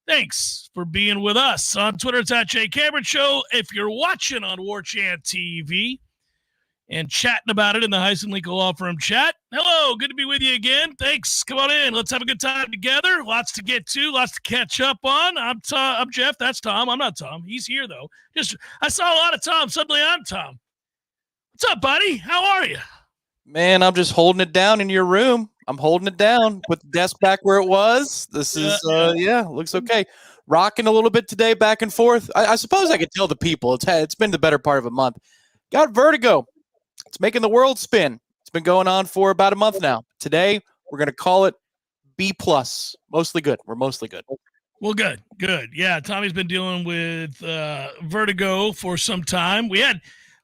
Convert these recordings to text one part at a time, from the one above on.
Thanks for being with us. On Twitter, it's at Jay Cameron Show. If you're watching on Warchant TV and chatting about it in the Heisen Legal Law Firm chat, hello, good to be with you again. Thanks. Come on in. Let's have a good time together. Lots to get to, lots to catch up on. I'm Jeff. That's Tom. I'm not Tom. He's here, though. I saw a lot of Tom. Suddenly I'm Tom. What's up, buddy? How are you? Man, I'm just holding it down in your room. I'm holding it down with the desk back where it was. This is, looks okay. Rocking a little bit today, back and forth. I suppose I could tell the people. It's been the better part of a month. Got vertigo. It's making the world spin. It's been going on for about a month now. Today, we're going to call it B+. Mostly good. We're mostly good. Well, good. Yeah, Tommy's been dealing with vertigo for some time. We had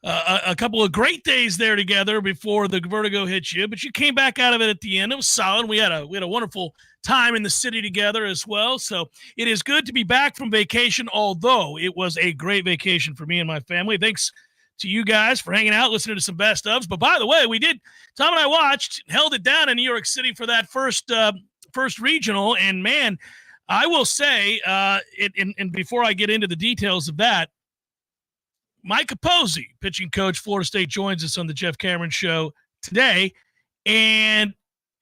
a couple of great days there together before the vertigo hit you, but you came back out of it at the end. It was solid. We had a wonderful time in the city together as well. So it is good to be back from vacation, although it was a great vacation for me and my family. Thanks to you guys for hanging out, listening to some best ofs. But by the way, Tom and I held it down in New York City for that first regional. And man, I will say, and before I get into the details of that, Mike Capozzi, pitching coach, Florida State, joins us on the Jeff Cameron Show today. And,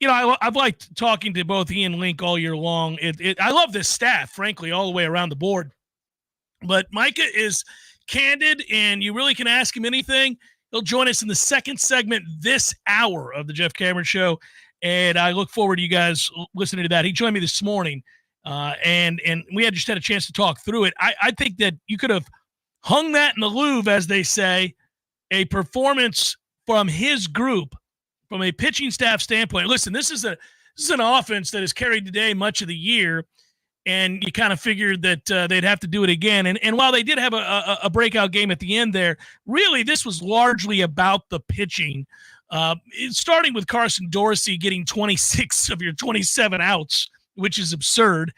I've liked talking to both he and Link all year long. I love this staff, frankly, all the way around the board. But Micah is candid, and you really can ask him anything. He'll join us in the second segment this hour of the Jeff Cameron Show, and I look forward to you guys listening to that. He joined me this morning, and we just had a chance to talk through it. I think that you could have hung that in the Louvre, as they say, a performance from his group, from a pitching staff standpoint. Listen, this is an offense that has carried today much of the year, and you kind of figured that they'd have to do it again. And while they did have a breakout game at the end there, really this was largely about the pitching, starting with Carson Dorsey getting 26 of your 27 outs, which is absurd,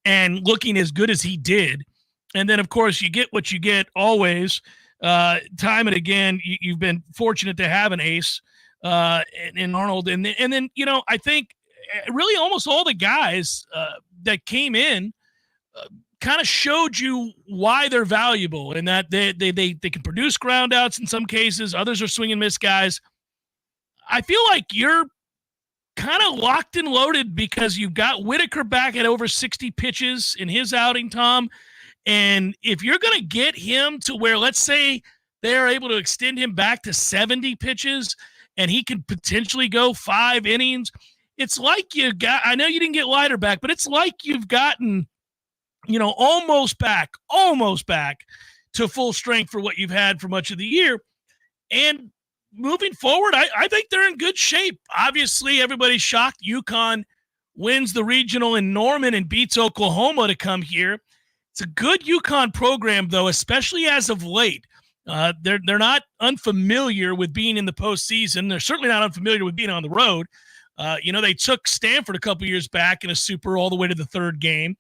and looking as good as he did. And then, of course, you get what you get always. Time and again, you've been fortunate to have an ace in Arnold. And then, I think really almost all the guys that came in kind of showed you why they're valuable, and that they can produce ground outs in some cases. Others are swing and miss guys. I feel like you're kind of locked and loaded because you've got Whitaker back at over 60 pitches in his outing, Tom. And if you're going to get him to where, let's say, they're able to extend him back to 70 pitches and he can potentially go 5 innings, it's like I know you didn't get Leiter back, but it's like you've gotten, almost back to full strength for what you've had for much of the year. And moving forward, I think they're in good shape. Obviously, everybody's shocked UConn wins the regional in Norman and beats Oklahoma to come here. It's a good UConn program, though, especially as of late. They're not unfamiliar with being in the postseason. They're certainly not unfamiliar with being on the road. They took Stanford a couple years back in a super all the way to the third game.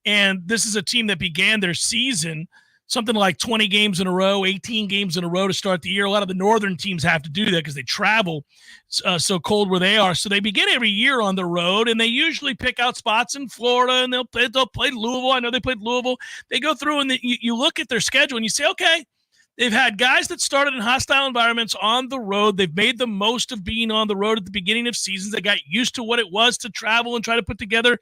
And this is a team that began their season something like 20 games in a row, 18 games in a row to start the year. A lot of the northern teams have to do that because they travel so cold where they are. So they begin every year on the road, and they usually pick out spots in Florida, and they'll play Louisville. I know they played Louisville. They go through, and you look at their schedule, and you say, okay, they've had guys that started in hostile environments on the road. They've made the most of being on the road at the beginning of seasons. They got used to what it was to travel and try to put together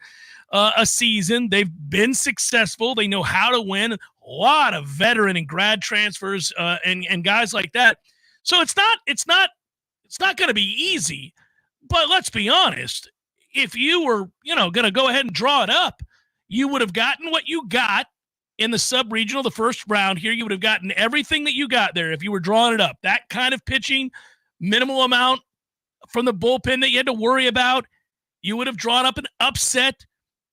a season. They've been successful. They know how to win. A lot of veteran and grad transfers and guys like that. So it's not going to be easy. But let's be honest. If you were, going to go ahead and draw it up, you would have gotten what you got in the sub-regional, the first round here. You would have gotten everything that you got there if you were drawing it up. That kind of pitching, minimal amount from the bullpen that you had to worry about. You would have drawn up an upset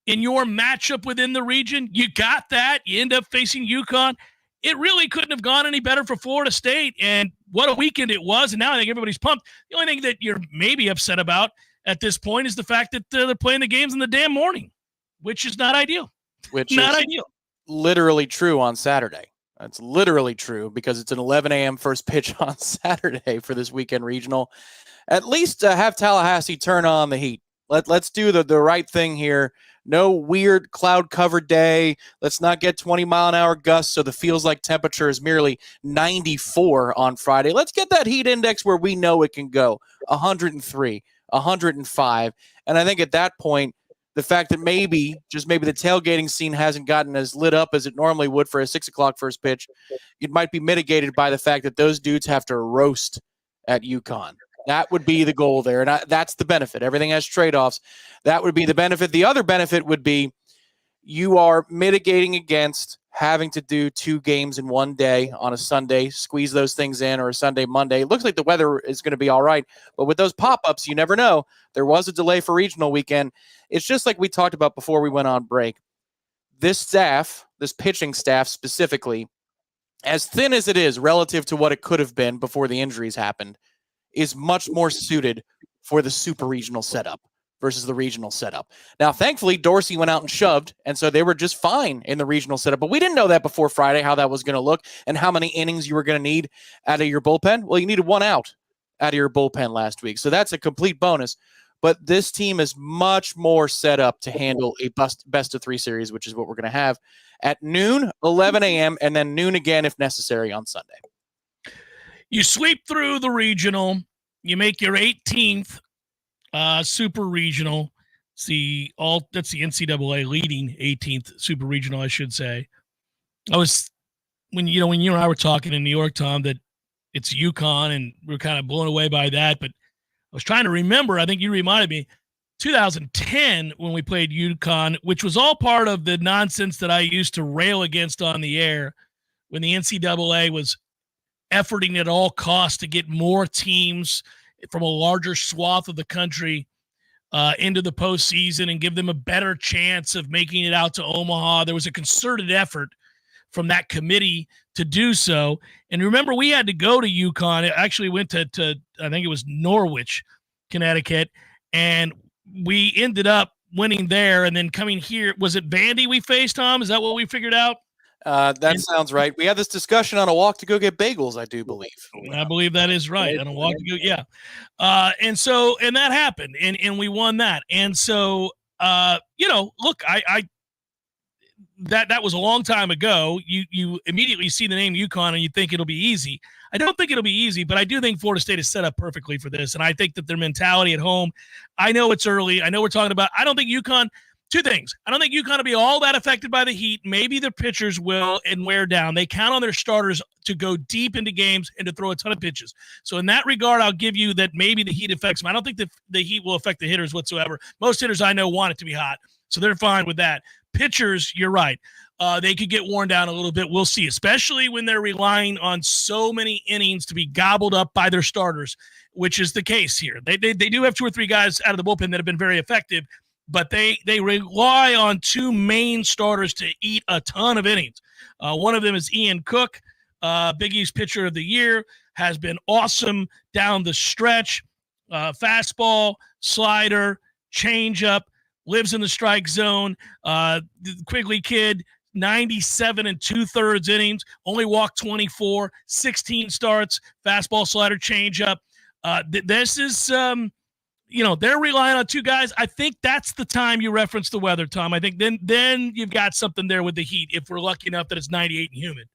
in your matchup within the region. You got that. You end up facing UConn. It really couldn't have gone any better for Florida State, and what a weekend it was, and now I think everybody's pumped. The only thing that you're maybe upset about at this point is the fact that they're playing the games in the damn morning, which is not ideal. Ideal. Literally true on Saturday. That's literally true because it's an 11 a.m. first pitch on Saturday for this weekend regional. At least have Tallahassee turn on the heat Let's do the right thing here. No weird cloud covered day. Let's not get 20-mile-an-hour gusts so the feels like temperature is merely 94 on Friday. Let's get that heat index where we know it can go, 103, 105. And I think at that point, the fact that maybe the tailgating scene hasn't gotten as lit up as it normally would for a 6 o'clock first pitch, it might be mitigated by the fact that those dudes have to roast at UConn. That would be the goal there, and that's the benefit. Everything has trade-offs. That would be the benefit. The other benefit would be you are mitigating against having to do 2 games in one day on a Sunday, squeeze those things in, or a Sunday, Monday. It looks like the weather is going to be all right, but with those pop-ups, you never know. There was a delay for regional weekend. It's just like we talked about before we went on break. This staff, this pitching staff specifically, as thin as it is relative to what it could have been before the injuries happened, is much more suited for the super regional setup versus the regional setup. Now, thankfully, Dorsey went out and shoved, and so they were just fine in the regional setup. But we didn't know that before Friday, how that was going to look and how many innings you were going to need out of your bullpen. Well, you needed 1 out of your bullpen last week, so that's a complete bonus. But this team is much more set up to handle a best-of-3 series, which is what we're going to have at noon, 11 a.m., and then noon again if necessary on Sunday. You sweep through the you make your 18th super regional. That's the NCAA leading 18th super regional, I should say. When you and I were talking in New York, Tom, that it's UConn, and we were kind of blown away by that. But I was trying to remember. I think you reminded me, 2010 when we played UConn, which was all part of the nonsense that I used to rail against on the air when the NCAA was efforting at all costs to get more teams from a larger swath of the country into the postseason and give them a better chance of making it out to Omaha. There was a concerted effort from that committee to do so. And remember, we had to go to UConn. It actually went to I think it was Norwich, Connecticut, and we ended up winning there. And then coming here, was it Vandy we faced, Tom? Is that what we figured out? That sounds right. We had this discussion on a walk to go get bagels, I do believe. I believe that is right. On a walk to go, yeah. And that happened, and we won that. And so, look, that was a long time ago. You immediately see the name UConn and you think it'll be easy. I don't think it'll be easy, but I do think Florida State is set up perfectly for this. And I think that their mentality at home, I know it's early. I know we're talking about, I don't think UConn, 2 things. I don't think UConn will be all that affected by the heat. Maybe their pitchers will and wear down. They count on their starters to go deep into games and to throw a ton of pitches. So in that regard, I'll give you that maybe the heat affects them. I don't think the heat will affect the hitters whatsoever. Most hitters I know want it to be hot, so they're fine with that. Pitchers, you're right. They could get worn down a little bit. We'll see, especially when they're relying on so many innings to be gobbled up by their starters, which is the case here. They do have 2 or 3 guys out of the bullpen that have been very effective, but they rely on 2 main starters to eat a ton of innings. One of them is Ian Cook, Big East Pitcher of the Year, has been awesome down the stretch. Fastball, slider, changeup, lives in the strike zone. The Quigley kid, 97 2/3 innings, only walked 24, 16 starts, fastball, slider, changeup. This is they're relying on 2 guys. I think that's the time you reference the weather, Tom. I think then you've got something there with the heat if we're lucky enough that it's 98 and humid.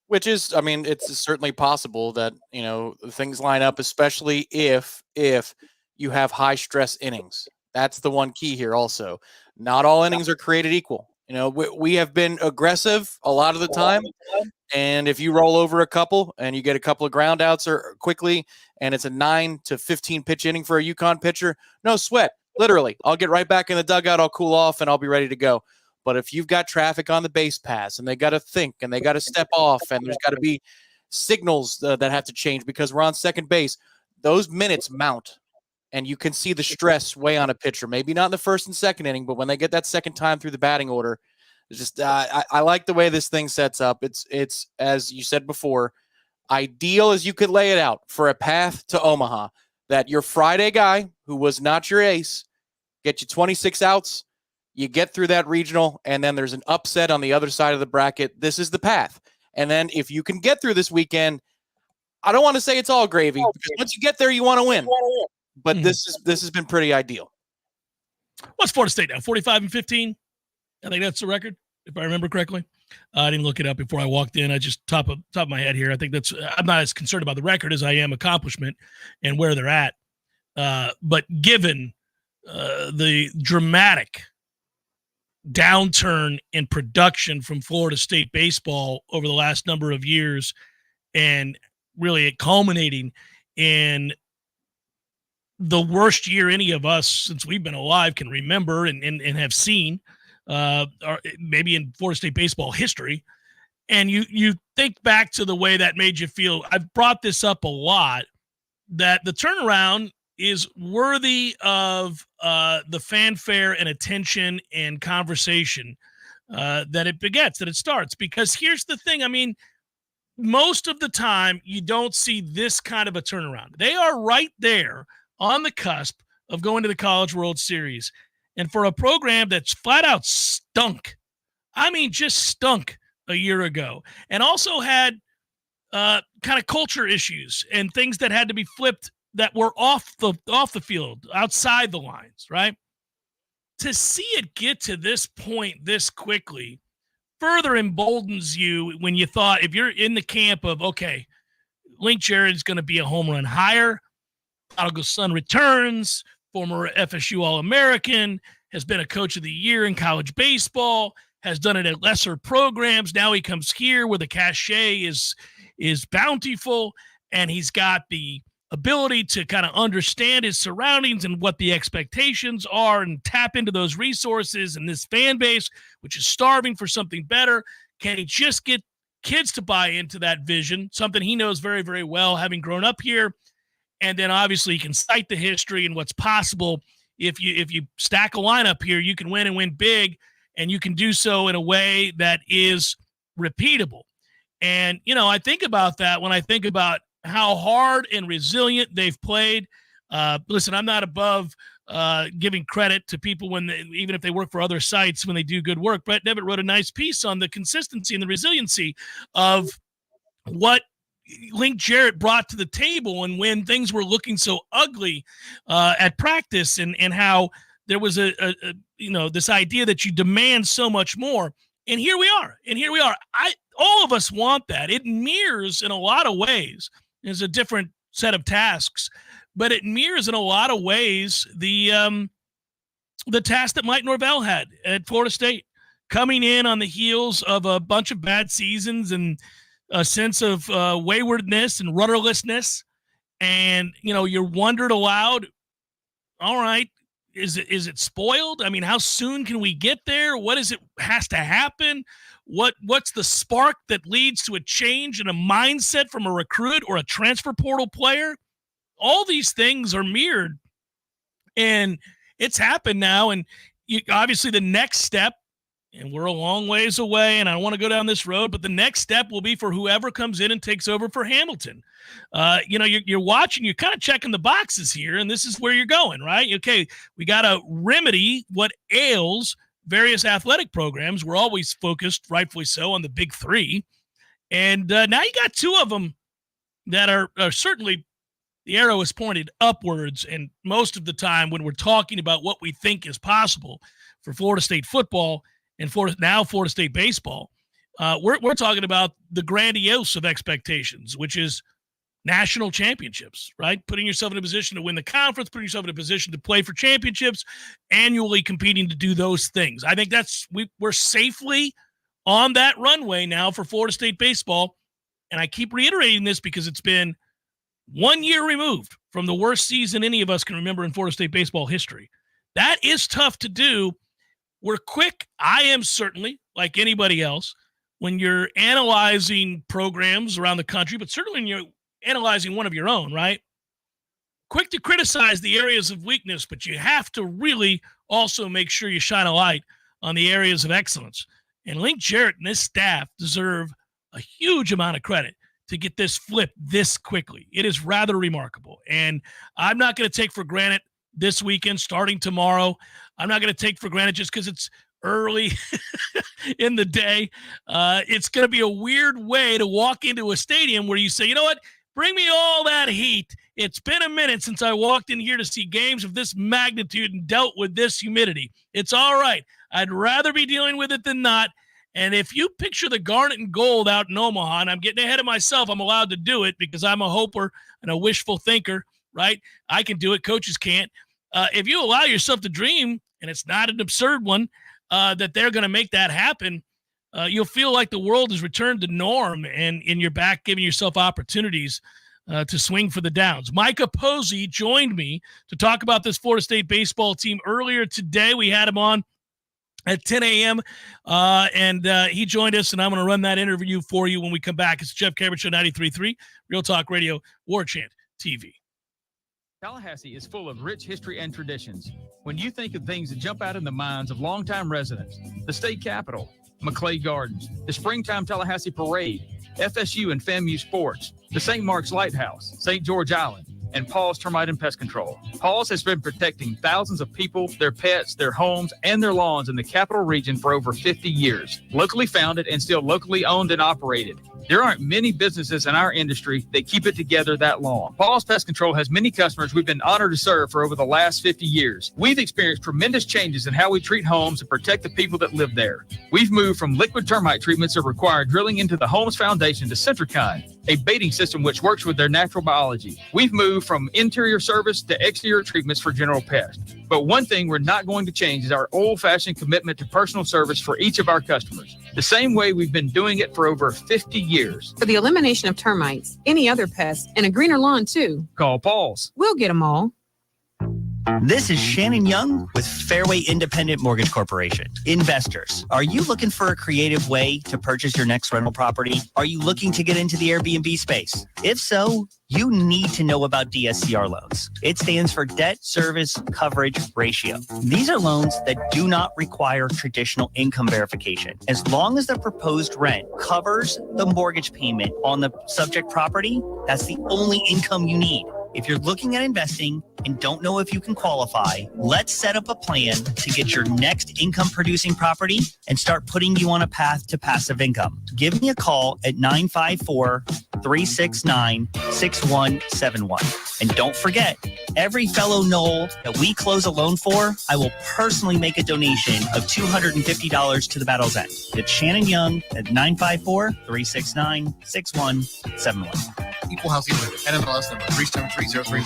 Which is, I mean, it's certainly possible that, things line up, especially if you have high stress innings. That's the one key here also. Not all innings are created equal. We have been aggressive a lot of the time. And if you roll over a couple and you get a couple of ground outs or quickly, and it's a 9 to 15 pitch inning for a UConn pitcher, no sweat. Literally, I'll get right back in the dugout. I'll cool off and I'll be ready to go. But if you've got traffic on the base pass and they got to think and they got to step off and there's got to be signals that have to change because we're on second base, those minutes mount. And you can see the stress weigh on a pitcher. Maybe not in the first and second inning, but when they get that second time through the batting order, it's just I like the way this thing sets up. It's as you said before, ideal as you could lay it out for a path to Omaha. That your Friday guy who was not your ace get you 26 outs, you get through that regional, and then there's an upset on the other side of the bracket. This is the path. And then if you can get through this weekend, I don't want to say it's all gravy because once you get there, you want to win. but this has been pretty ideal. What's Florida State now? 45-15. I think that's the record, if I remember correctly. I didn't look it up before I walked in. I just top of my head here. I think I'm not as concerned about the record as I am accomplishment and where they're at. But given the dramatic downturn in production from Florida State baseball over the last number of years, and really it culminating in the worst year any of us since we've been alive can remember and have seen, maybe in Florida State baseball history. And you think back to the way that made you feel. I've brought this up a lot, that the turnaround is worthy of the fanfare and attention and conversation that it begets, that it starts. Because here's the thing. I mean, most of the time you don't see this kind of a turnaround. They are right there on the cusp of going to the College World Series. And for a program that's flat out stunk, I mean, just stunk a year ago, and also had kind of culture issues and things that had to be flipped that were off the field, outside the lines, right? To see it get to this point this quickly further emboldens you when you thought, if you're in the camp of, okay, Link Jarrett's going to be a home run higher, prodigal son returns, former FSU All-American, has been a coach of the year in college baseball, has done it at lesser programs. Now he comes here where the cachet is bountiful, and he's got the ability to kind of understand his surroundings and what the expectations are and tap into those resources and this fan base, which is starving for something better. Can he just get kids to buy into that vision, something he knows very, very well, having grown up here? And then obviously you can cite the history and what's possible. If you stack a lineup here, you can win and win big, and you can do so in a way that is repeatable. And, I think about that when I think about how hard and resilient they've played. Listen, I'm not above giving credit to people even if they work for other sites, when they do good work. Brett Devitt wrote a nice piece on the consistency and the resiliency of what Link Jarrett brought to the table, and when things were looking so ugly at practice, and how there was this idea that you demand so much more. And here we are. All of us want that. It mirrors in a lot of ways. It's a different set of tasks, but it mirrors in a lot of ways the task that Mike Norvell had at Florida State, coming in on the heels of a bunch of bad seasons and a sense of waywardness and rudderlessness. And, you're wondered aloud, all right, is it spoiled? I mean, how soon can we get there? What is it has to happen? What's the spark that leads to a change in a mindset from a recruit or a transfer portal player? All these things are mirrored, and it's happened now. And obviously the next step, and we're a long ways away, and I don't want to go down this road, but the next step will be for whoever comes in and takes over for Hamilton. You're watching, you're kind of checking the boxes here, and this is where you're going, right? Okay, we got to remedy what ails various athletic programs. We're always focused, rightfully so, on the big three. And now you got two of them that are certainly, the arrow is pointed upwards. And most of the time when we're talking about what we think is possible for Florida State football and Florida State baseball, we're talking about the grandiose of expectations, which is national championships, right? Putting yourself in a position to win the conference, putting yourself in a position to play for championships, annually competing to do those things. I think we're safely on that runway now for Florida State baseball. And I keep reiterating this because it's been 1 year removed from the worst season any of us can remember in Florida State baseball history. That is tough to do. We're quick. I am certainly, like anybody else, when you're analyzing programs around the country, but certainly when you're analyzing one of your own, right? Quick to criticize the areas of weakness, but you have to really also make sure you shine a light on the areas of excellence. And Link Jarrett and this staff deserve a huge amount of credit to get this flipped this quickly. It is rather remarkable. And I'm not going to take for granted this weekend, starting tomorrow. I'm not going to take for granted just because it's early in the day. It's going to be a weird way to walk into a stadium where you say, you know what? Bring me all that heat. It's been a minute since I walked in here to see games of this magnitude and dealt with this humidity. It's all right. I'd rather be dealing with it than not. And if you picture the garnet and gold out in Omaha, and I'm getting ahead of myself, I'm allowed to do it because I'm a hoper and a wishful thinker, right? I can do it. Coaches can't. If you allow yourself to dream, and it's not an absurd one, that they're going to make that happen, you'll feel like the world has returned to norm and you're back giving yourself opportunities to swing for the downs. Micah Posey joined me to talk about this Florida State baseball team earlier today. We had him on at 10 a.m., and he joined us, and I'm going to run that interview for you when we come back. It's Jeff Cameron Show, 93.3, Real Talk Radio, Warchant TV. Tallahassee is full of rich history and traditions. When you think of things that jump out in the minds of longtime residents, the state capitol, McClay Gardens, the Springtime Tallahassee Parade, FSU and FAMU Sports, the St. Mark's Lighthouse, St. George Island, and Paul's Termite and Pest Control. Paul's has been protecting thousands of people, their pets, their homes, and their lawns in the capital region for over 50 years. Locally founded and still locally owned and operated. There aren't many businesses in our industry that keep it together that long. Paul's Pest Control has many customers we've been honored to serve for over the last 50 years. We've experienced tremendous changes in how we treat homes and protect the people that live there. We've moved from liquid termite treatments that require drilling into the home's foundation to Centricon, a baiting system which works with their natural biology. We've moved from interior service to exterior treatments for general pests. But one thing we're not going to change is our old-fashioned commitment to personal service for each of our customers, the same way we've been doing it for over 50 years. For the elimination of termites, any other pests, and a greener lawn, too. Call Paul's. We'll get them all. This is Shannon Young with Fairway Independent Mortgage Corporation. Investors, are you looking for a creative way to purchase your next rental property? Are you looking to get into the Airbnb space? If so, you need to know about DSCR loans. It stands for Debt Service Coverage Ratio. These are loans that do not require traditional income verification. As long as the proposed rent covers the mortgage payment on the subject property, that's the only income you need. If you're looking at investing and don't know if you can qualify, let's set up a plan to get your next income producing property and start putting you on a path to passive income. Give me a call at 954-369-6171. And don't forget, every fellow Knoll that we close a loan for, I will personally make a donation of $250 to the Battle's End. It's Shannon Young at 954-369-6171. Equal housing lender. NMLS number 373030.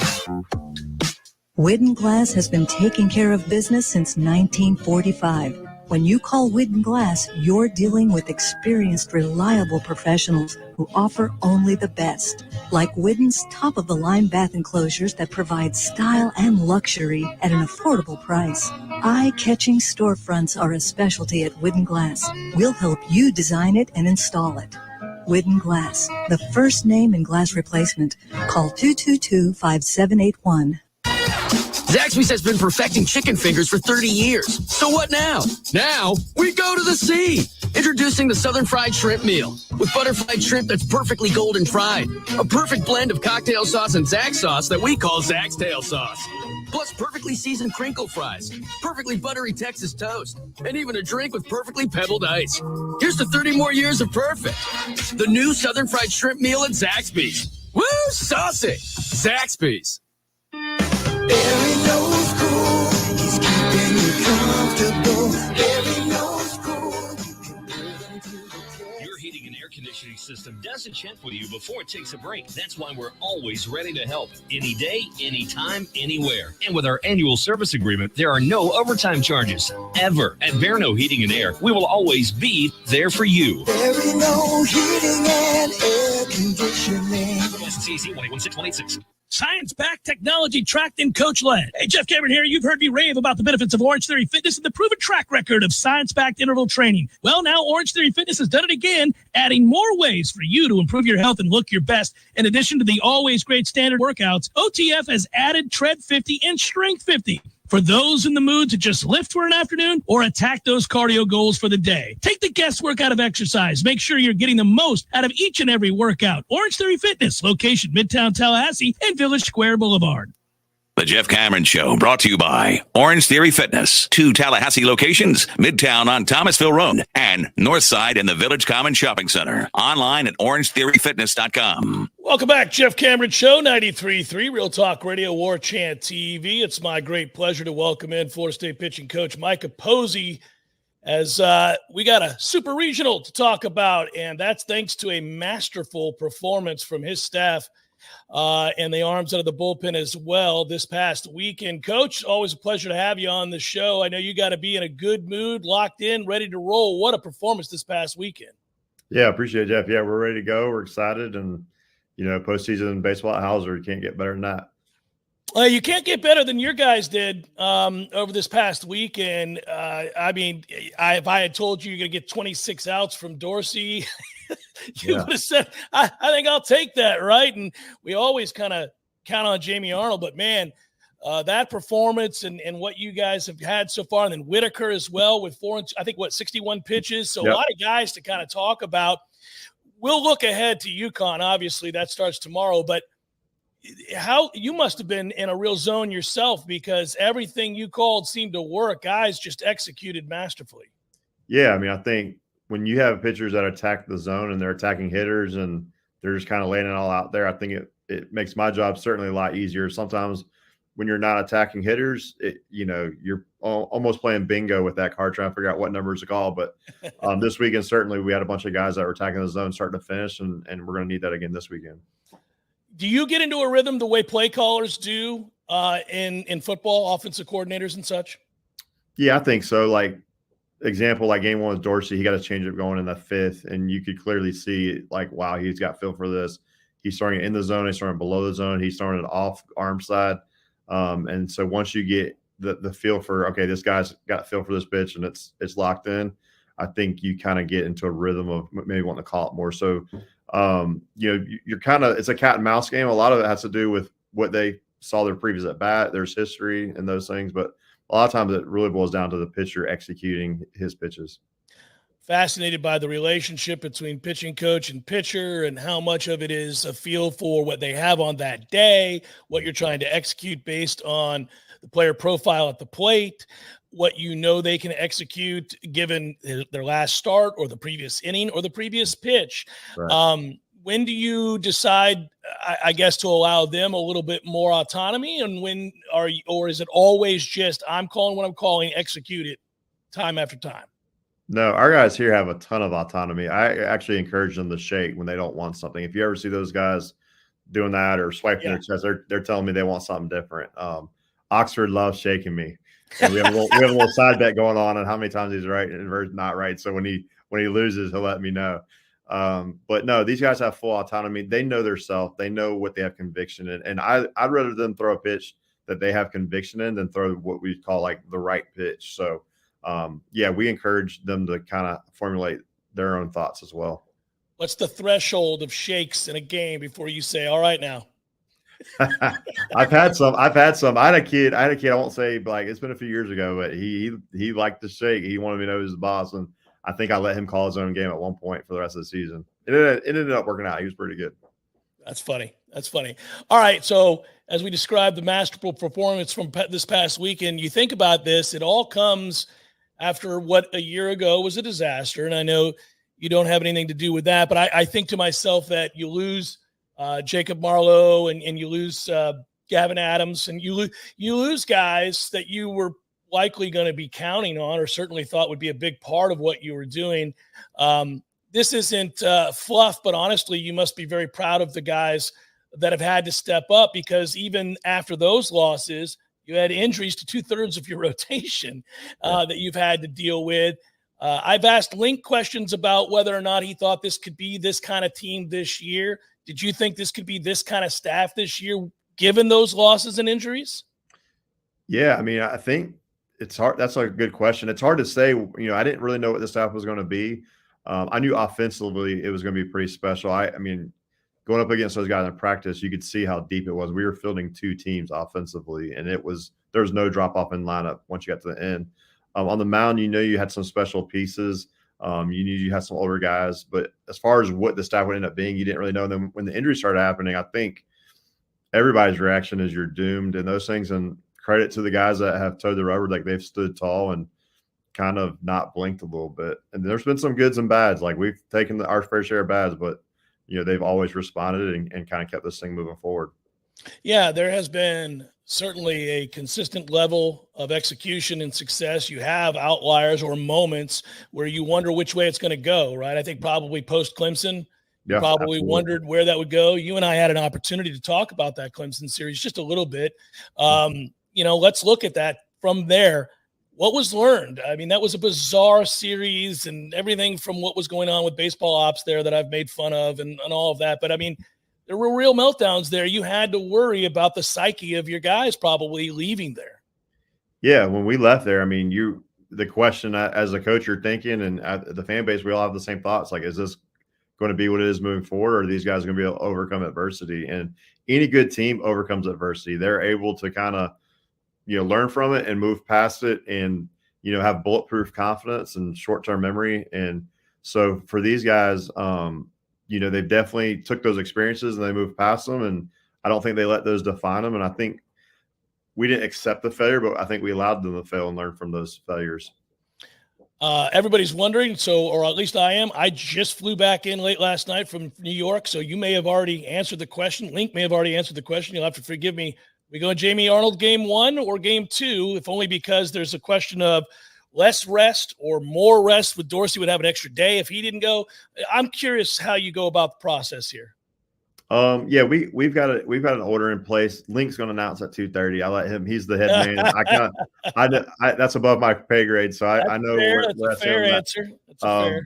Widden Glass has been taking care of business since 1945. When you call Widden Glass, you're dealing with experienced, reliable professionals who offer only the best. Like Widden's top-of-the-line bath enclosures that provide style and luxury at an affordable price. Eye-catching storefronts are a specialty at Widden Glass. We'll help you design it and install it. Widden Glass, the first name in glass replacement. Call 222-5781. Zaxby's has been perfecting chicken fingers for 30 years. So what now? Now, we go to the sea. Introducing the Southern Fried Shrimp Meal. With butterflied shrimp that's perfectly golden fried. A perfect blend of cocktail sauce and Zax sauce that we call Zax Tail Sauce. Plus perfectly seasoned crinkle fries, perfectly buttery Texas toast, and even a drink with perfectly pebbled ice. Here's to 30 more years of perfect. The new Southern Fried Shrimp Meal at Zaxby's. Woo, saucy! Zaxby's. Every nose cool, he's keeping you comfortable. Every nose cool, you can put into the test. Your heating and air conditioning system doesn't check with you before it takes a break. That's why we're always ready to help. Any day, anytime, anywhere. And with our annual service agreement, there are no overtime charges. Ever. At Verno Heating and Air, we will always be there for you. Every no heating and air conditioning. SCC 1816186. Science-backed, technology-tracked, and coach-led. Hey, Jeff Cameron here. You've heard me rave about the benefits of Orange Theory Fitness and the proven track record of science-backed interval training. Well, now Orange Theory Fitness has done it again, adding more ways for you to improve your health and look your best. In addition to the always great standard workouts, OTF has added Tread 50 and Strength 50. For those in the mood to just lift for an afternoon or attack those cardio goals for the day. Take the guesswork out of exercise. Make sure you're getting the most out of each and every workout. Orange Theory Fitness, location Midtown Tallahassee and Village Square Boulevard. The Jeff Cameron Show, brought to you by Orange Theory Fitness. 2 Tallahassee locations, Midtown on Thomasville Road and Northside in the Village Common Shopping Center. Online at orangetheoryfitness.com. Welcome back, Jeff Cameron Show, 93.3 Real Talk Radio, Warchant TV. It's my great pleasure to welcome in Florida State pitching coach Micah Posey as we got a super regional to talk about, and that's thanks to a masterful performance from his staff and the arms out of the bullpen as well this past weekend. Coach, always a pleasure to have you on the show. I know you got to be in a good mood, locked in, ready to roll. What a performance this past weekend. Yeah, appreciate it, Jeff. Yeah, we're ready to go. We're excited, and postseason baseball at Hauser, you can't get better than that. You can't get better than your guys did over this past weekend. If I had told you you're going to get 26 outs from Dorsey, you would have said, I think I'll take that, right? And we always kind of count on Jamie Arnold, but man, that performance and what you guys have had so far, and then Whitaker as well with 61 pitches. So a lot of guys to kind of talk about. We'll look ahead to UConn. Obviously, that starts tomorrow. But how you must have been in a real zone yourself, because everything you called seemed to work. Guys just executed masterfully. Yeah, I think when you have pitchers that attack the zone and they're attacking hitters and they're just kind of laying it all out there, I think it makes my job certainly a lot easier. Sometimes when you're not attacking hitters, you're almost playing bingo with that card, trying to figure out what numbers to call. But this weekend, certainly we had a bunch of guys that were attacking the zone start to finish, and we're going to need that again this weekend. Do you get into a rhythm the way play callers do in football, offensive coordinators and such? Yeah, I think so. Like game one with Dorsey, he got a changeup going in the fifth, and you could clearly see, wow, he's got feel for this. He's throwing it in the zone. He's throwing it below the zone. He's throwing it off arm side. And so once you get the feel for, okay, this guy's got feel for this pitch and it's locked in, I think you kind of get into a rhythm of maybe wanting to call it more. So, you're kind of, it's a cat and mouse game. A lot of it has to do with what they saw their previous at bat, there's history and those things. But a lot of times it really boils down to the pitcher executing his pitches. Fascinated by the relationship between pitching coach and pitcher and how much of it is a feel for what they have on that day, what you're trying to execute based on the player profile at the plate, what they can execute given their last start or the previous inning or the previous pitch. Right. When do you decide, I guess, to allow them a little bit more autonomy? And or is it always just I'm calling what I'm calling, execute it time after time? No, our guys here have a ton of autonomy. I actually encourage them to shake when they don't want something. If you ever see those guys doing that or swiping their chest, they're telling me they want something different. Oxford loves shaking me. And we have a little side bet going on how many times he's right and not right. So when he loses, he'll let me know. But no, these guys have full autonomy. They know their self. They know what they have conviction in. And I'd rather them throw a pitch that they have conviction in than throw what we call the right pitch. So we encourage them to kind of formulate their own thoughts as well. What's the threshold of shakes in a game before you say, all right, now? I've had some. I had a kid. I won't say it's been a few years ago, but he liked to shake. He wanted me to know he was the boss. And I think I let him call his own game at one point for the rest of the season. It ended up working out. He was pretty good. That's funny. All right. So as we described the masterful performance from this past weekend, you think about this, it all comes after what a year ago was a disaster. And I know you don't have anything to do with that, but I think to myself that you lose Jacob Marlowe and you lose Gavin Adams, and you lose guys that you were likely going to be counting on or certainly thought would be a big part of what you were doing. This isn't fluff, but honestly, you must be very proud of the guys that have had to step up, because even after those losses, you had injuries to 2/3 of your rotation that you've had to deal with. I've asked Link questions about whether or not he thought this could be this kind of team this year. Did you think this could be this kind of staff this year, given those losses and injuries? Yeah, I think it's hard. That's a good question. It's hard to say. I didn't really know what the staff was going to be. I knew offensively it was going to be pretty special. Going up against those guys in practice, you could see how deep it was. We were fielding two teams offensively, and there was no drop off in lineup once you got to the end. On the mound, you had some special pieces. You knew you had some older guys, but as far as what the staff would end up being, you didn't really know. And then when the injuries started happening, I think everybody's reaction is you're doomed and those things. And credit to the guys that have towed the rubber, they've stood tall and kind of not blinked a little bit. And there's been some goods and bads. We've taken our fair share of bads, but they've always responded and kind of kept this thing moving forward. Yeah, there has been certainly a consistent level of execution and success. You have outliers or moments where you wonder which way it's going to go, right? I think probably post Clemson, you probably absolutely wondered where that would go. You and I had an opportunity to talk about that Clemson series just a little bit. Let's look at that from there. What was learned? I mean, that was a bizarre series and everything from what was going on with baseball ops there that I've made fun of and all of that. But I mean, there were real meltdowns there. You had to worry about the psyche of your guys probably leaving there. Yeah, when we left there, I mean, the question as a coach you're thinking, and the fan base, we all have the same thoughts. Like, is this going to be what it is moving forward, or are these guys going to be able to overcome adversity? And any good team overcomes adversity. They're able to kind of, learn from it and move past it and, have bulletproof confidence and short-term memory. And so for these guys, they definitely took those experiences and they moved past them. And I don't think they let those define them. And I think we didn't accept the failure, but I think we allowed them to fail and learn from those failures. Everybody's wondering, or at least I am. I just flew back in late last night from New York, so you may have already answered the question. Link may have already answered the question. You'll have to forgive me. We go Jamie Arnold game 1 or game 2, if only because there's a question of less rest or more rest with Dorsey would have an extra day if he didn't go. I'm curious how you go about the process here. Yeah, we've got an order in place. Link's going to announce at 2:30. I let him. He's the head man. That's above my pay grade, so I know that's a fair answer.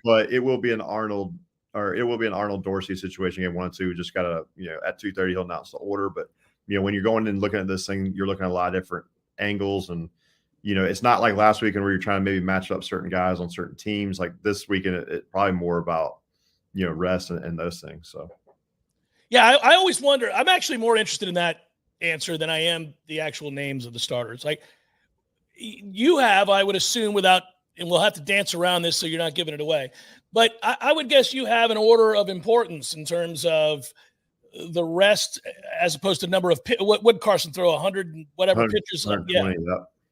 But it will be an Arnold Dorsey situation. Game 1 and 2. We just got to at 2:30 he'll announce the order. But when you're going and looking at this thing, you're looking at a lot of different angles, and it's not like last weekend where you're trying to maybe match up certain guys on certain teams. Like this weekend, it probably more about rest and those things. So. Yeah, I always wonder. I'm actually more interested in that answer than I am the actual names of the starters. Like you have, I would assume, and we'll have to dance around this so you're not giving it away. But I would guess you have an order of importance in terms of the rest as opposed to number of what Carson throw 100 and whatever pitches.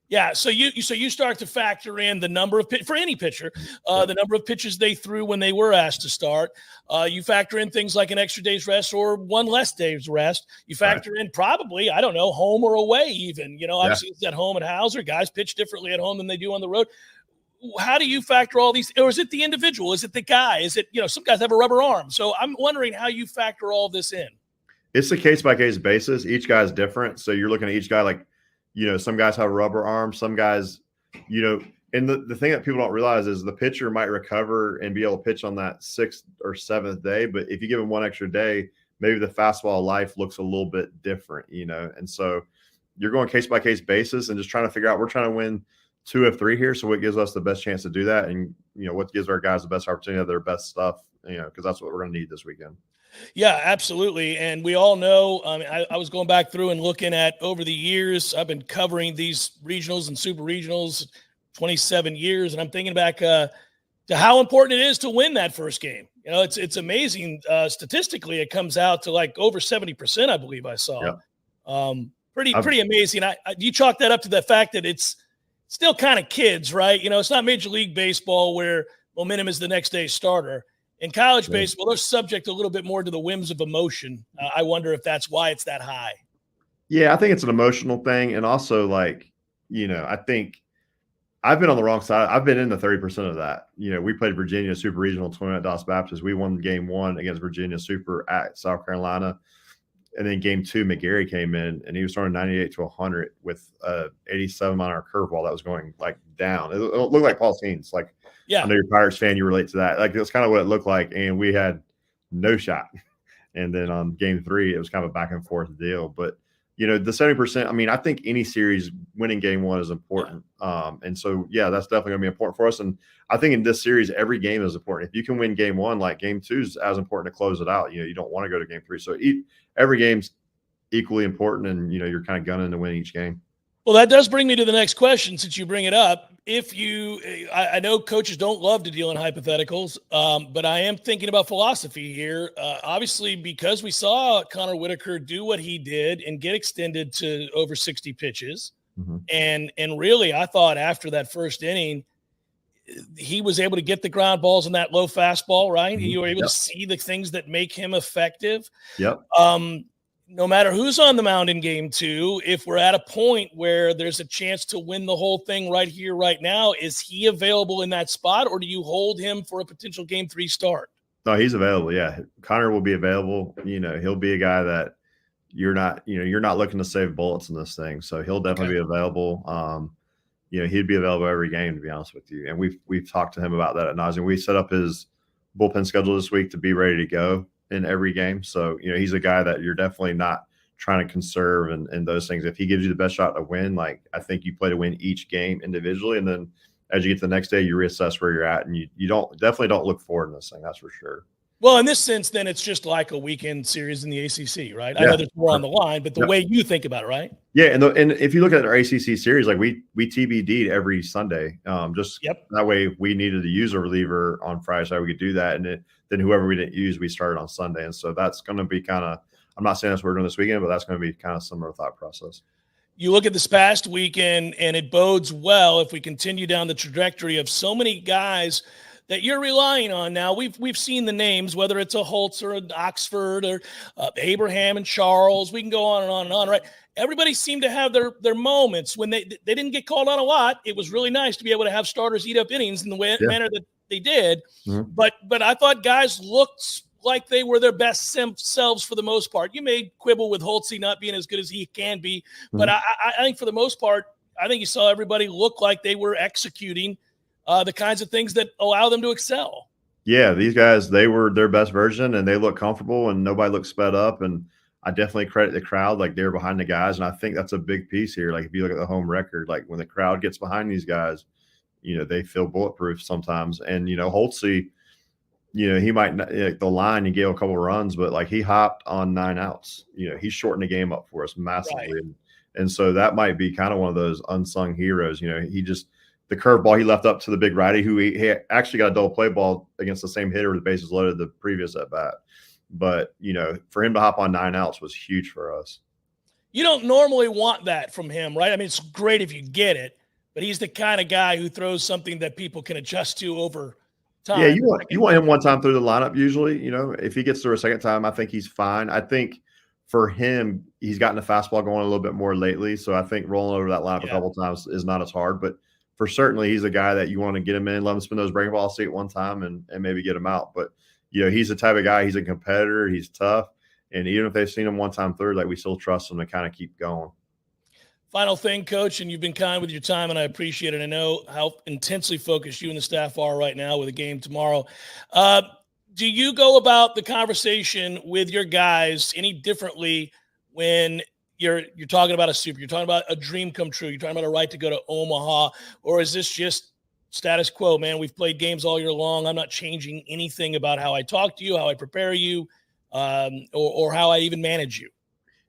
Yeah. So you start to factor in the number of for any pitcher, the number of pitches they threw when they were asked to start. You factor in things like an extra day's rest or one less day's rest. You factor in probably, I don't know, home or away even. Obviously it's at home at Hauser. Guys pitch differently at home than they do on the road. How do you factor all these? Or is it the individual? Is it the guy? Is it, some guys have a rubber arm. So I'm wondering how you factor all this in. It's a case-by-case basis. Each guy's different. So you're looking at each guy like, some guys have rubber arms, some guys, and the thing that people don't realize is the pitcher might recover and be able to pitch on that 6th or 7th day. But if you give him one extra day, maybe the fastball life looks a little bit different, and so you're going case by case basis and just trying to figure out, we're trying to win 2 of 3 here. So what gives us the best chance to do that? And, what gives our guys the best opportunity to have their best stuff, because that's what we're going to need this weekend. Yeah, absolutely. And we all know, I was going back through and looking at over the years, I've been covering these regionals and super regionals 27 years. And I'm thinking back to how important it is to win that first game. It's amazing. Statistically, it comes out to like over 70%, I believe I saw. Yeah. Pretty amazing. You chalk that up to the fact that it's still kind of kids, right? It's not Major League Baseball where momentum is the next day's starter. In college baseball, they're subject a little bit more to the whims of emotion. I wonder if that's why it's that high. Yeah, I think it's an emotional thing. And also, I think I've been on the wrong side. I've been in the 30% of that. We played Virginia Super Regional 20 at Dos Baptist. We won game 1 against Virginia Super at South Carolina. And then game 2, McGarry came in, and he was throwing 98 to 100 with 87 on our curveball that was going, down. It looked like Paul Scenes, I know you're a Pirates fan, you relate to that. That's kind of what it looked like, and we had no shot. And then on game 3, it was kind of a back and forth deal. But, the 70%, I think any series winning game 1 is important. And so, that's definitely going to be important for us. And I think in this series, every game is important. If you can win game 1, game 2 is as important to close it out. You don't want to go to game 3. So every game's equally important, and, you're kind of gunning to win each game. Well, that does bring me to the next question since you bring it up. I know coaches don't love to deal in hypotheticals, but I am thinking about philosophy here. Obviously, because we saw Connor Whitaker do what he did and get extended to over 60 pitches. Mm-hmm. And really, I thought after that first inning, he was able to get the ground balls in that low fastball, right? Mhm. You were able Yep. to see the things that make him effective. Yep. No matter who's on the mound in game 2, if we're at a point where there's a chance to win the whole thing right here, right now, is he available in that spot, or do you hold him for a potential game 3 start? No, he's available. Yeah. Connor will be available. He'll be a guy that you're not looking to save bullets in this thing. So he'll definitely be available. He'd be available every game, to be honest with you. And we've talked to him about that at nauseam. We set up his bullpen schedule this week to be ready to go in every game. So, he's a guy that you're definitely not trying to conserve and those things. If he gives you the best shot to win, like I think you play to win each game individually. And then as you get to the next day, you reassess where you're at, and you definitely don't look forward in this thing. That's for sure. Well, in this sense, then it's just like a weekend series in the ACC, right? I know there's more on the line, but the way you think about it, right? Yeah, and if you look at our ACC series, like we TBD'd every Sunday, that way we needed to use a reliever on Friday, so we could do that, and then whoever we didn't use, we started on Sunday, and so that's going to be kind of. I'm not saying that's what we're doing this weekend, but that's going to be kind of similar thought process. You look at this past weekend, and it bodes well if we continue down the trajectory of so many guys that you're relying on now. We've seen the names, whether it's a Holtz or an Oxford or Abraham and Charles. We can go on and on and on, right? Everybody seemed to have their moments when they didn't get called on a lot. It was really nice to be able to have starters eat up innings in the manner that they did. Mm-hmm. But I thought guys looked like they were their best selves for the most part. You may quibble with Holtzy not being as good as he can be, but I think for the most part, I think you saw everybody look like they were executing the kinds of things that allow them to excel. Yeah, these guys, they were their best version, and they look comfortable, and nobody looks sped up. And I definitely credit the crowd, like they're behind the guys. And I think that's a big piece here. Like if you look at the home record, like when the crowd gets behind these guys, they feel bulletproof sometimes. And, Holtzy, he might not, the line, he gave a couple of runs, but like he hopped on 9 outs. He shortened the game up for us massively. Right. And so that might be kind of one of those unsung heroes. He just, the curveball he left up to the big righty, who he actually got a double play ball against the same hitter with the bases loaded the previous at bat. But, for him to hop on 9 outs was huge for us. You don't normally want that from him, right? I mean, it's great if you get it, but he's the kind of guy who throws something that people can adjust to over time. Yeah, you want him one time through the lineup usually. If he gets through a second time, I think he's fine. I think for him, he's gotten the fastball going a little bit more lately. So I think rolling over that lineup a couple times is not as hard. But for certainly, he's a guy that you want to get him in, let him spin those breaking balls, see it one time, and maybe get him out. But, he's the type of guy, he's a competitor, he's tough. And even if they've seen him one time through, like we still trust him to kind of keep going. Final thing, Coach, and you've been kind with your time, and I appreciate it. I know how intensely focused you and the staff are right now with a game tomorrow. Do you go about the conversation with your guys any differently when you're talking about a super, you're talking about a dream come true, you're talking about a right to go to Omaha, or is this just status quo, man? We've played games all year long. I'm not changing anything about how I talk to you, how I prepare you, or how I even manage you.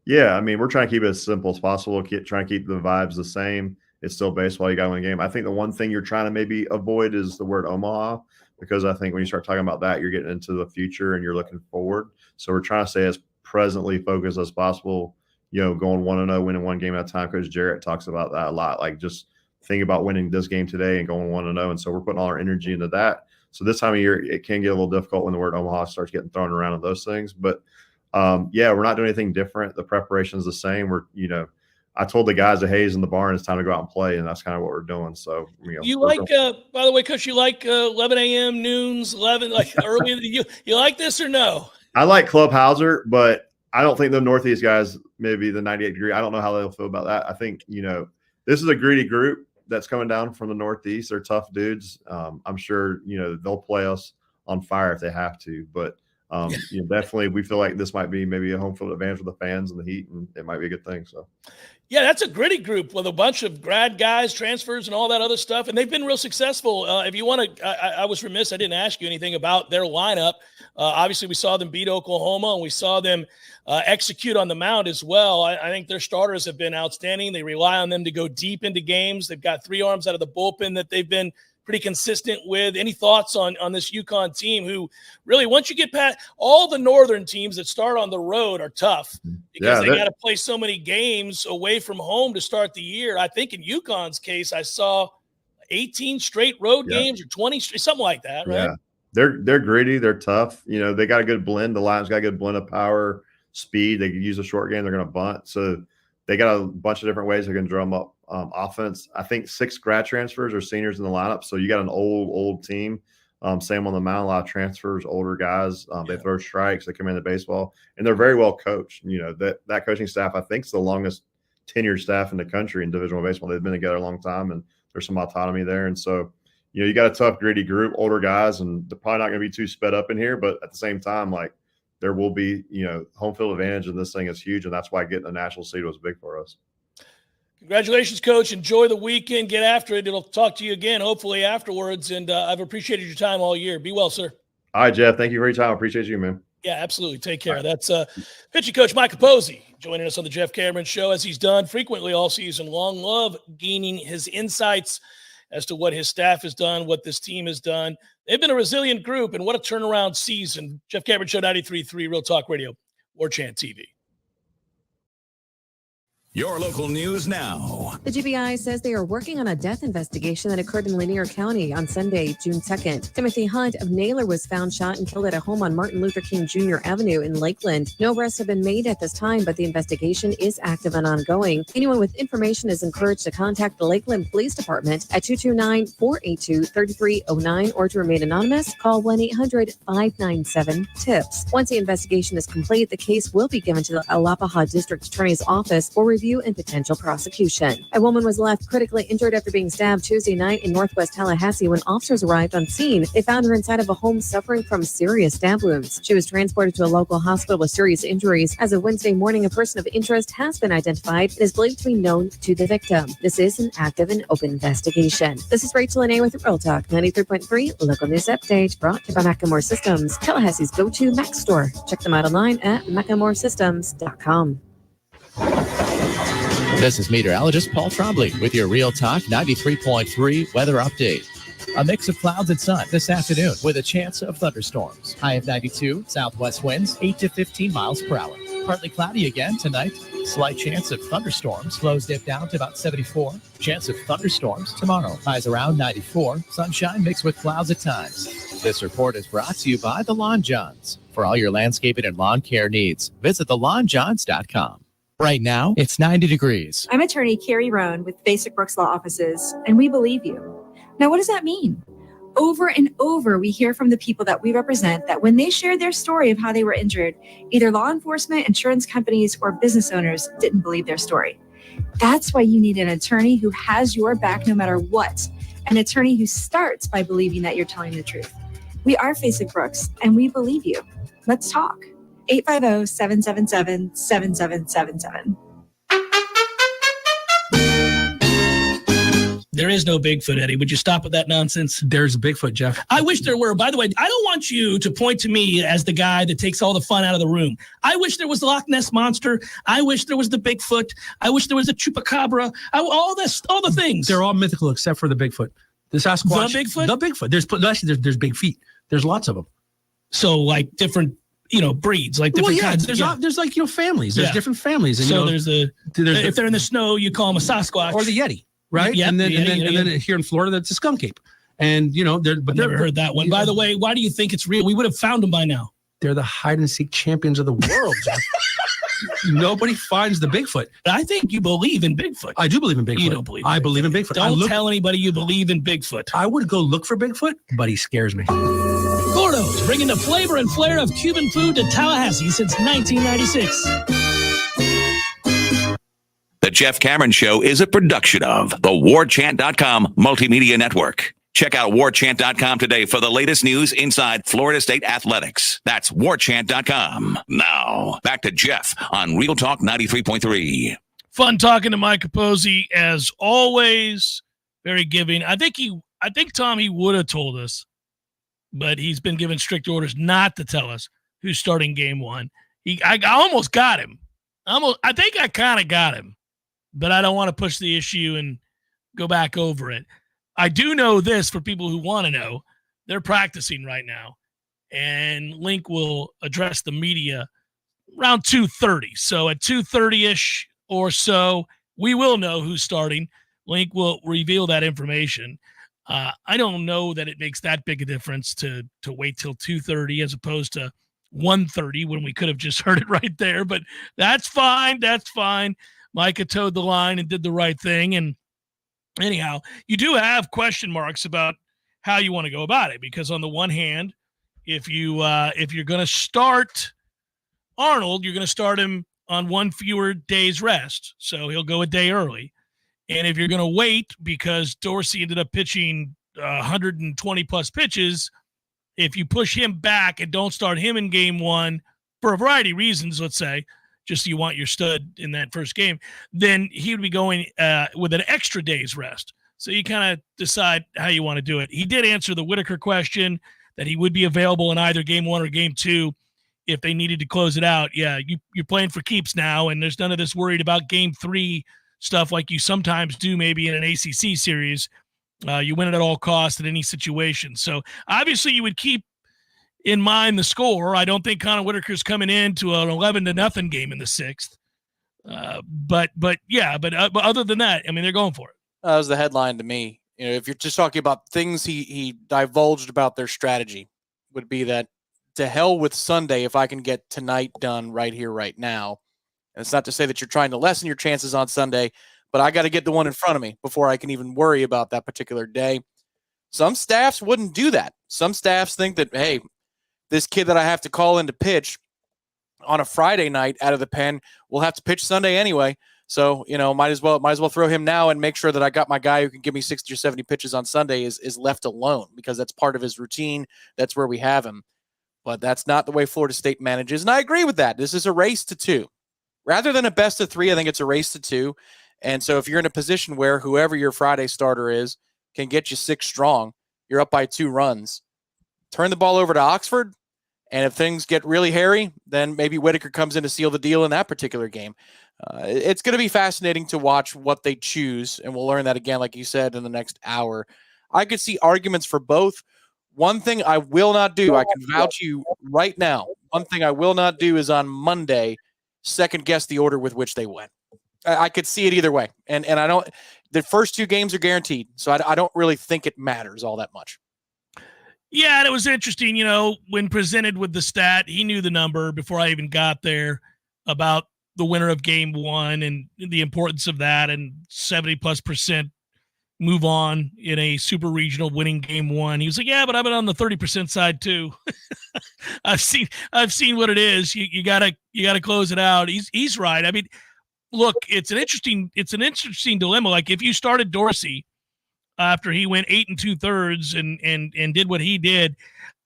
Yeah, I mean, we're trying to keep it as simple as possible, trying to keep the vibes the same. It's still baseball. You got to win a game. I think the one thing you're trying to maybe avoid is the word Omaha, because I think when you start talking about that, you're getting into the future and you're looking forward. So we're trying to stay as presently focused as possible, going 1-0, winning one game at a time. Coach Jarrett talks about that a lot. Like just think about winning this game today and going 1-0. And so we're putting all our energy into that. So this time of year, it can get a little difficult when the word Omaha starts getting thrown around and those things. But we're not doing anything different. The preparation is the same. I told the guys at Hayes in the barn, it's time to go out and play, and that's kind of what we're doing. So, you like, by the way, Coach, you like 11 a.m. noons, 11, like early. You like this or no? I like Club Hauser, but I don't think the Northeast guys, maybe the 98 degree. I don't know how they'll feel about that. I think, this is a greedy group that's coming down from the Northeast. They're tough dudes. I'm sure, they'll play us on fire if they have to, but definitely we feel like this might be maybe a home field advantage for the fans and the heat, and it might be a good thing. So, yeah, that's a gritty group with a bunch of grad guys, transfers, and all that other stuff, and they've been real successful. If you want to, I was remiss, I didn't ask you anything about their lineup. Obviously, we saw them beat Oklahoma, and we saw them execute on the mound as well. I think their starters have been outstanding. They rely on them to go deep into games. They've got 3 arms out of the bullpen that they've been pretty consistent with. Any thoughts on this UConn team who really, once you get past all the northern teams that start on the road are tough because they got to play so many games away from home to start the year. I think in UConn's case, I saw 18 straight road Yeah. games or 20, something like that, right? Yeah. They're gritty. They're tough. You know, they got a good blend. The Lions got a good blend of power, speed. They can use a short game. They're going to bunt. So they got a bunch of different ways they can drum up offense. I think 6 grad transfers or seniors in the lineup. So you got an old team. Same on the mound, a lot of transfers, older guys. They throw strikes. They come into baseball, and they're very well coached. You know, that coaching staff, I think, is the longest tenured staff in the country in divisional baseball. They've been together a long time, and there's some autonomy there. And so, you know, you got a tough, gritty group, older guys, and they're probably not going to be too sped up in here. But at the same time, like, there will be, you know, home field advantage in this thing is huge, and that's why getting a national seed was big for us. Congratulations, Coach. Enjoy the weekend. Get after it. It'll talk to you again, hopefully, afterwards. And I've appreciated your time all year. Be well, sir. All right, Jeff. Thank you for your time. I appreciate you, man. Yeah, absolutely. Take care. Right. That's pitching coach Mike Capozzi joining us on the Jeff Cameron Show, as he's done frequently all season long. Love gaining his insights as to what his staff has done, what this team has done. They've been a resilient group, and what a turnaround season. Jeff Cameron Show, 93.3 Real Talk Radio, Warchant TV. Your local news now. The GBI says they are working on a death investigation that occurred in Lanier County on Sunday, June 2nd. Timothy Hunt of Naylor was found shot and killed at a home on Martin Luther King Jr. Avenue in Lakeland. No arrests have been made at this time, but the investigation is active and ongoing. Anyone with information is encouraged to contact the Lakeland Police Department at 229-482-3309 or to remain anonymous, call 1-800-597-TIPS. Once the investigation is complete, the case will be given to the Alapaha District Attorney's Office for review and potential prosecution. A woman was left critically injured after being stabbed Tuesday night in Northwest Tallahassee. When officers arrived on scene, they found her inside of a home suffering from serious stab wounds. She was transported to a local hospital with serious injuries. As of Wednesday morning, a person of interest has been identified and is believed to be known to the victim. This is an active and open investigation. This is Rachel Anae with Real Talk 93.3 Local News Update, brought to you by Macklemore Systems, Tallahassee's go-to Mac store. Check them out online at MacklemoreSystems.com. This is meteorologist Paul Trombley with your Real Talk 93.3 weather update. A mix of clouds and sun this afternoon with a chance of thunderstorms. High of 92, southwest winds 8 to 15 miles per hour. Partly cloudy again tonight. Slight chance of thunderstorms. Lows dip down to about 74. Chance of thunderstorms tomorrow. Highs around 94. Sunshine mixed with clouds at times. This report is brought to you by The Lawn Johns. For all your landscaping and lawn care needs, visit thelawnjohns.com. Right now, it's 90 degrees. I'm attorney Carrie Roan with Basic Brooks Law Offices, and we believe you. Now, what does that mean? Over and over, we hear from the people that we represent that when they shared their story of how they were injured, either law enforcement, insurance companies, or business owners didn't believe their story. That's why you need an attorney who has your back no matter what. An attorney who starts by believing that you're telling the truth. We are Basic Brooks, and we believe you. Let's talk. 850-777-7777. There is no Bigfoot, Eddie. Would you stop with that nonsense? There's a Bigfoot, Jeff. I wish there were. By the way, I don't want you to point to me as the guy that takes all the fun out of the room. I wish there was the Loch Ness Monster. I wish there was the Bigfoot. I wish there was the Chupacabra. All the things. They're all mythical except for the Bigfoot. The Sasquatch. The Bigfoot? The Bigfoot. There's big feet. There's lots of them. So, like, different breeds, like different kinds. There's like families. There's different families. And, so there's if they're in the snow, you call them a Sasquatch or the Yeti, right? Yep, and then here in Florida, that's a skunk ape. And but never heard that one. By the way, why do you think it's real? We would have found them by now. They're the hide and seek champions of the world. Nobody finds the Bigfoot. I think you believe in Bigfoot. I do believe in Bigfoot. You don't believe. I believe in Bigfoot. Don't tell anybody you believe in Bigfoot. I would go look for Bigfoot, but he scares me. Gordo's, bringing the flavor and flair of Cuban food to Tallahassee since 1996. The Jeff Cameron Show is a production of the Warchant.com Multimedia Network. Check out Warchant.com today for the latest news inside Florida State athletics. That's Warchant.com. Now, back to Jeff on Real Talk 93.3. Fun talking to Mike Capozzi, as always. Very giving. I think Tom, he would have told us, but he's been given strict orders not to tell us who's starting game one. I almost got him. I think I kind of got him, but I don't want to push the issue and go back over it. I do know this for people who want to know. They're practicing right now, and Link will address the media around 2:30. So at 2:30-ish or so, we will know who's starting. Link will reveal that information. I don't know that it makes that big a difference to wait till 2:30 as opposed to 1:30 when we could have just heard it right there. But that's fine. That's fine. Micah towed the line and did the right thing. And anyhow, you do have question marks about how you want to go about it, because on the one hand, if you're going to start Arnold, you're going to start him on one fewer day's rest, so he'll go a day early. And if you're going to wait because Dorsey ended up pitching 120 plus pitches, if you push him back and don't start him in game one for a variety of reasons, let's say, just so you want your stud in that first game, then he would be going with an extra day's rest. So you kind of decide how you want to do it. He did answer the Whitaker question that he would be available in either game one or game two if they needed to close it out. Yeah, you're playing for keeps now, and there's none of this worried about game three stuff like you sometimes do maybe in an ACC series. You win it at all costs in any situation. So obviously you would keep in mind the score. I don't think Connor Whitaker's coming into an 11-0 game in the sixth. But other than that, I mean, they're going for it. That was the headline to me. You know, if you're just talking about things he divulged about their strategy, would be that to hell with Sunday if I can get tonight done right here, right now. And it's not to say that you're trying to lessen your chances on Sunday, but I got to get the one in front of me before I can even worry about that particular day. Some staffs wouldn't do that. Some staffs think that, hey, this kid that I have to call in to pitch on a Friday night out of the pen will have to pitch Sunday anyway. So, you know, might as well throw him now and make sure that I got my guy who can give me 60 or 70 pitches on Sunday is left alone, because that's part of his routine. That's where we have him. But that's not the way Florida State manages. And I agree with that. This is a race to 2. Rather than a best of 3, I think it's a race to 2. And so if you're in a position where whoever your Friday starter is can get you 6 strong, you're up by 2 runs. Turn the ball over to Oxford, and if things get really hairy, then maybe Whitaker comes in to seal the deal in that particular game. It's going to be fascinating to watch what they choose, and we'll learn that again, like you said, in the next hour. I could see arguments for both. One thing I will not do, I can vouch you right now, one thing I will not do is on Monday second guess the order with which they went. I could see it either way. And I don't, the first 2 games are guaranteed. So I don't really think it matters all that much. Yeah. And it was interesting, you know, when presented with the stat, he knew the number before I even got there about the winner of game 1 and the importance of that, and 70+% move on in a super regional winning game 1. He was like, yeah, but I've been on the 30% side too. I've seen what it is. You gotta close it out. He's right. I mean, look, it's an interesting dilemma. Like if you started Dorsey after he went 8 2/3 and did what he did,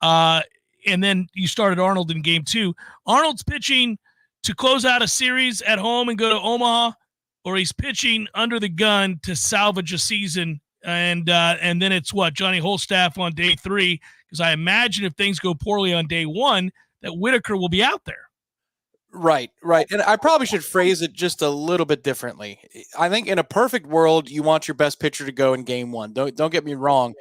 and then you started Arnold in game 2. Arnold's pitching to close out a series at home and go to Omaha, or he's pitching under the gun to salvage a season. And then it's what, Johnny Holstaff on day 3, because I imagine if things go poorly on day 1, that Whitaker will be out there. Right. And I probably should phrase it just a little bit differently. I think in a perfect world, you want your best pitcher to go in game 1. Don't get me wrong,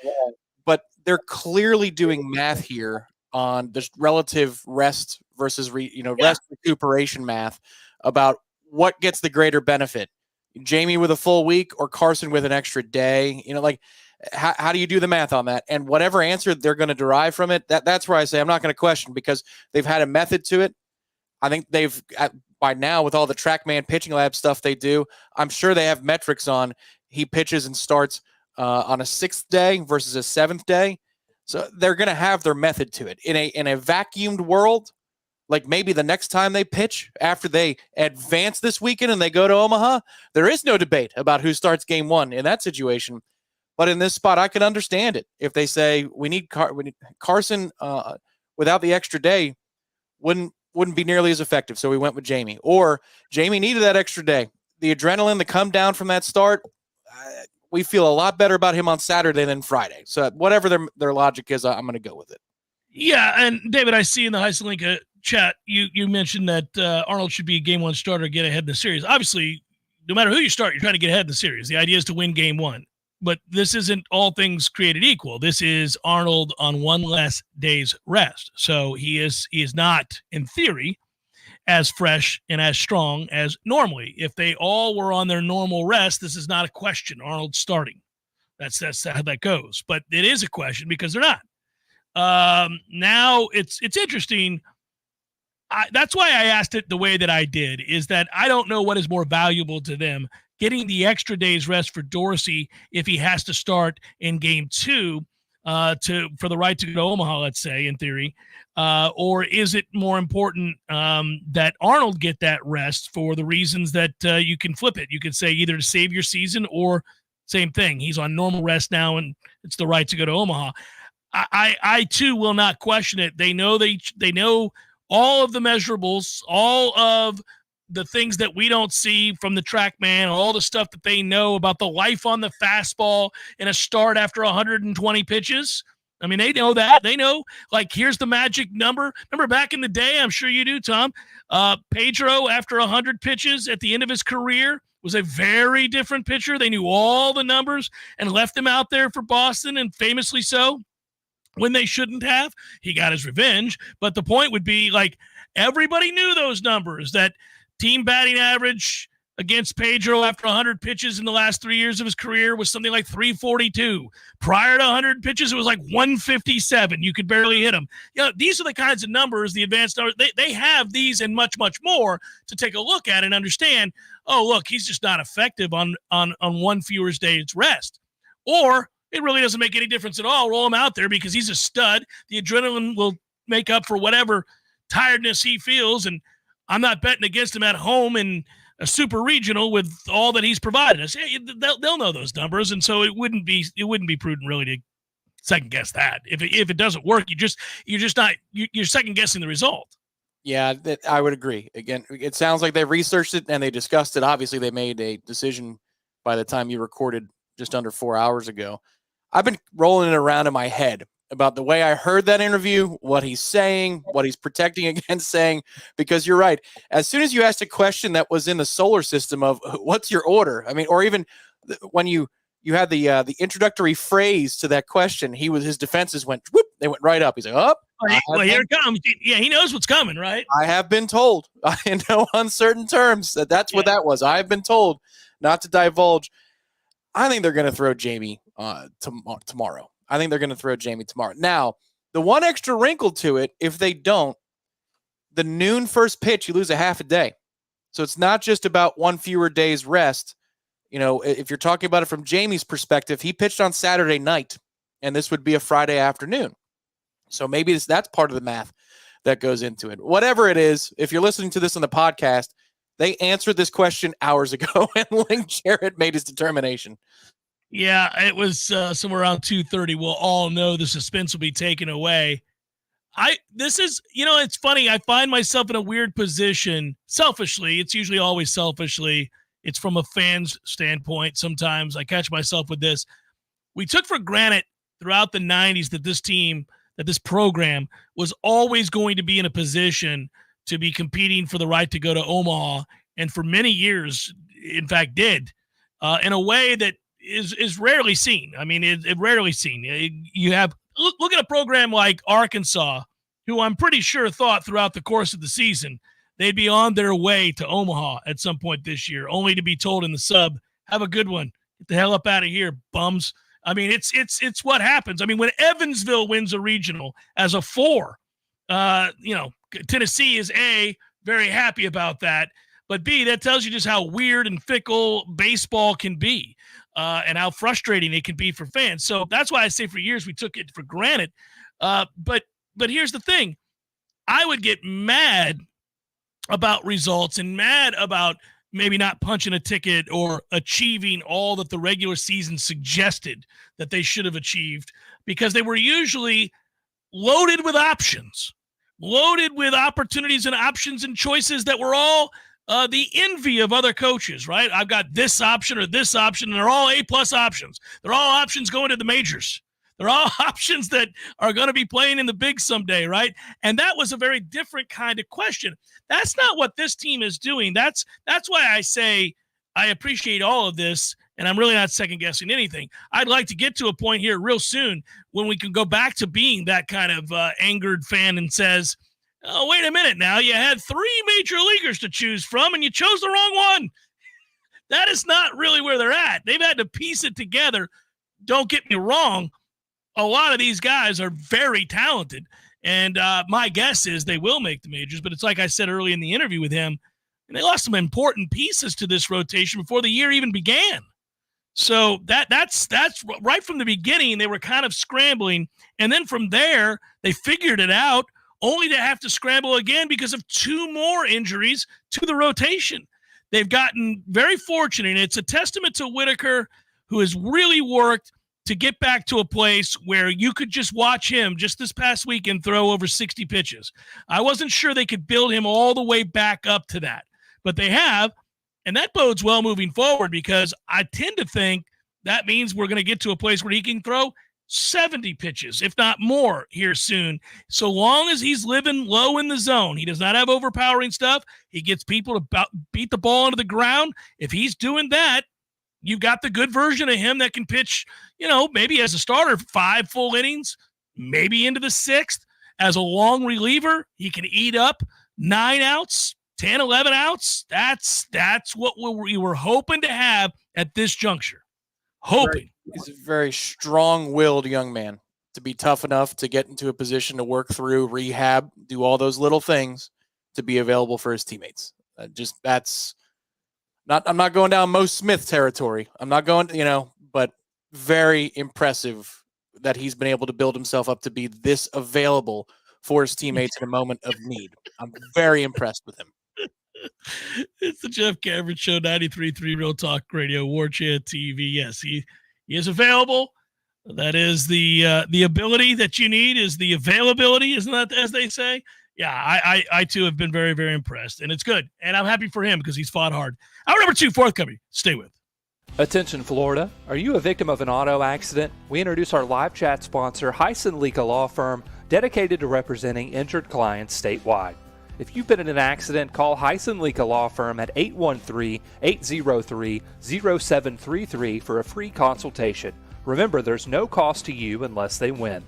but they're clearly doing math here on this relative rest versus rest recuperation math about what gets the greater benefit. Jamie with a full week or Carson with an extra day, how do you do the math on that? And whatever answer they're going to derive from it, that's where I say I'm not going to question, because they've had a method to it. I think they've, by now, with all the TrackMan pitching lab stuff they do, I'm sure they have metrics on he pitches and starts on a 6th day versus a 7th day. So they're going to have their method to it. In a vacuumed world, like maybe the next time they pitch after they advance this weekend and they go to Omaha, there is no debate about who starts game 1 in that situation. But in this spot, I can understand it. If they say we need Carson without the extra day, wouldn't be nearly as effective. So we went with Jamie. Or Jamie needed that extra day. The adrenaline, the come down from that start, we feel a lot better about him on Saturday than Friday. So whatever their logic is, I'm going to go with it. Yeah, and David, I see in the Heiselinka chat, you mentioned that Arnold should be a game 1 starter, get ahead in the series. Obviously, no matter who you start, you're trying to get ahead in the series. The idea is to win game 1. But this isn't all things created equal. This is Arnold on 1 less day's rest. So he is not, in theory, as fresh and as strong as normally. If they all were on their normal rest, this is not a question. Arnold's starting. That's how that goes. But it is a question because they're not. Now it's interesting. That's why I asked it the way that I did, is that I don't know what is more valuable to them, getting the extra day's rest for Dorsey if he has to start in game 2 for the right to go to Omaha, let's say, in theory, or is it more important that Arnold get that rest for the reasons that you can flip it? You could say either to save your season or same thing. He's on normal rest now, and it's the right to go to Omaha. I too will not question it. They know they know all of the measurables, all of the things that we don't see from the TrackMan, all the stuff that they know about the life on the fastball in a start after 120 pitches. I mean, they know that. They know, like, here's the magic number. Remember back in the day, I'm sure you do, Tom, Pedro, after 100 pitches at the end of his career, was a very different pitcher. They knew all the numbers and left him out there for Boston, and famously so, when they shouldn't have. He got his revenge. But the point would be, like, everybody knew those numbers, that team batting average against Pedro after 100 pitches in the last 3 years of his career was something like 342. Prior to 100 pitches, it was like 157. You could barely hit him. You know, these are the kinds of numbers, the advanced numbers. They have these and much, much more to take a look at and understand, oh, look, he's just not effective on one fewer day's rest. Or it really doesn't make any difference at all. Roll him out there because he's a stud. The adrenaline will make up for whatever tiredness he feels, and I'm not betting against him at home in a super regional with all that he's provided us. They'll know those numbers, and so it wouldn't be prudent really to second guess that. If it doesn't work, you're second guessing the result. Yeah, I would agree. Again, it sounds like they researched it and they discussed it. Obviously, they made a decision by the time you recorded just under 4 hours ago. I've been rolling it around in my head about the way I heard that interview, what he's saying, what he's protecting against saying, because you're right. As soon as you asked a question that was in the solar system of what's your order? I mean, or even when you had the introductory phrase to that question, his defenses went, whoop, they went right up. He's like, oh, well, here it comes. Yeah, he knows what's coming, right? I have been told in no uncertain terms that's what that was. I've been told not to divulge. I think they're going to throw Jamie tomorrow. I think they're going to throw Jamie tomorrow. Now, the one extra wrinkle to it, if they don't, the noon first pitch, you lose a half a day. So it's not just about one fewer day's rest. You know, if you're talking about it from Jamie's perspective, he pitched on Saturday night, and this would be a Friday afternoon. So maybe that's part of the math that goes into it. Whatever it is, if you're listening to this on the podcast, they answered this question hours ago, and Link Jarrett made his determination. Yeah, it was somewhere around 2:30. We'll all know the suspense will be taken away. It's funny. I find myself in a weird position. Selfishly, it's usually always selfishly. It's from a fan's standpoint. Sometimes I catch myself with this. We took for granted throughout the 90s that this program was always going to be in a position to be competing for the right to go to Omaha, and for many years, in fact, did in a way that is rarely seen. I mean, it rarely seen. You have look at a program like Arkansas, who I'm pretty sure thought throughout the course of the season they'd be on their way to Omaha at some point this year, only to be told in the sub, "Have a good one. Get the hell up out of here, bums." I mean, it's what happens. I mean, when Evansville wins a regional as a 4, Tennessee is A, very happy about that, but B, that tells you just how weird and fickle baseball can be, and how frustrating it can be for fans. So that's why I say for years we took it for granted. But here's the thing. I would get mad about results and mad about maybe not punching a ticket or achieving all that the regular season suggested that they should have achieved, because they were usually loaded with options, loaded with opportunities and options and choices that were all the envy of other coaches, right? I've got this option or this option, and they're all A-plus options. They're all options going to the majors. They're all options that are going to be playing in the big someday, right? And that was a very different kind of question. That's not what this team is doing. That's why I say I appreciate all of this, and I'm really not second-guessing anything. I'd like to get to a point here real soon when we can go back to being that kind of angered fan and says, oh, wait a minute now. You had 3 major leaguers to choose from, and you chose the wrong one. That is not really where they're at. They've had to piece it together don't get me wrong, a lot of these guys are very talented. And my guess is they will make the majors. But it's like I said early in the interview with him, and they lost some important pieces to this rotation before the year even began. So that's right from the beginning. They were kind of scrambling. And then from there, they figured it out, only to have to scramble again because of 2 more injuries to the rotation. They've gotten very fortunate, and it's a testament to Whitaker, who has really worked to get back to a place where you could just watch him just this past weekend throw over 60 pitches. I wasn't sure they could build him all the way back up to that, but they have, and that bodes well moving forward because I tend to think that means we're going to get to a place where he can throw 70 pitches, if not more, here soon. So long as he's living low in the zone, he does not have overpowering stuff. He gets people to beat the ball into the ground. If he's doing that, you've got the good version of him that can pitch, maybe as a starter, 5 full innings, maybe into the 6th. As a long reliever, he can eat up 9 outs, 10, 11 outs. That's what we were hoping to have at this juncture. Hoping. He's a very strong-willed young man to be tough enough to get into a position to work through rehab, do all those little things to be available for his teammates. I'm not going down Mo Smith territory. I'm not going, but very impressive that he's been able to build himself up to be this available for his teammates in a moment of need. I'm very impressed with him. It's the Jeff Cameron Show, 93.3 Real Talk Radio, Warchant TV. Yes, he is available. That is the ability that you need is the availability, isn't that as they say? Yeah, I too have been very, very impressed, and it's good. And I'm happy for him because he's fought hard. Hour number 2 forthcoming. Stay with. Attention, Florida. Are you a victim of an auto accident? We introduce our live chat sponsor, Hyson Lika Law Firm, dedicated to representing injured clients statewide. If you've been in an accident, call Hyson Lika Law Firm at 813-803-0733 for a free consultation. Remember, there's no cost to you unless they win.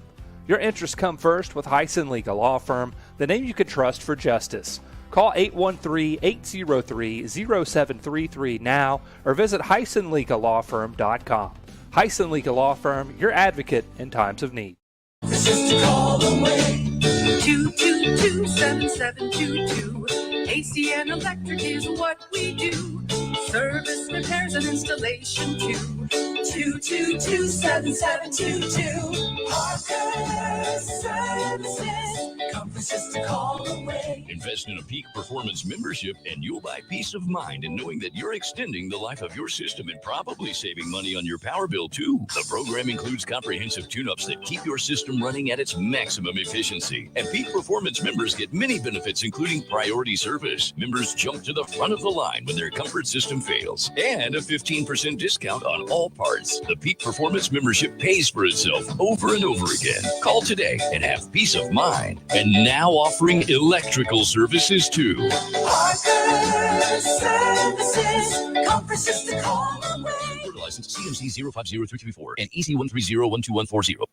Your interests come first with Hyson Lika Law Firm, the name you can trust for justice. Call 813-803-0733 now or visit HysonLikaLawFirm.com. Hyson Lika Law Firm, your advocate in times of need. It's just a call away. 222-7722. AC and electric is what we do. Service, repairs, and installation too. 222-7722. Parker Services. Comfort's just a call away. Invest in a Peak Performance membership and you'll buy peace of mind in knowing that you're extending the life of your system and probably saving money on your power bill too. The program includes comprehensive tune-ups that keep your system running at its maximum efficiency. And Peak Performance members get many benefits, including priority service. Members jump to the front of the line when their comfort system fails. And a 15% discount on all parts. The Peak Performance membership pays for itself over and over again. Call today and have peace of mind. And now offering electrical services too. Parker Services. Comfort's just a call away. License CMC 050334 and EC 130-12140.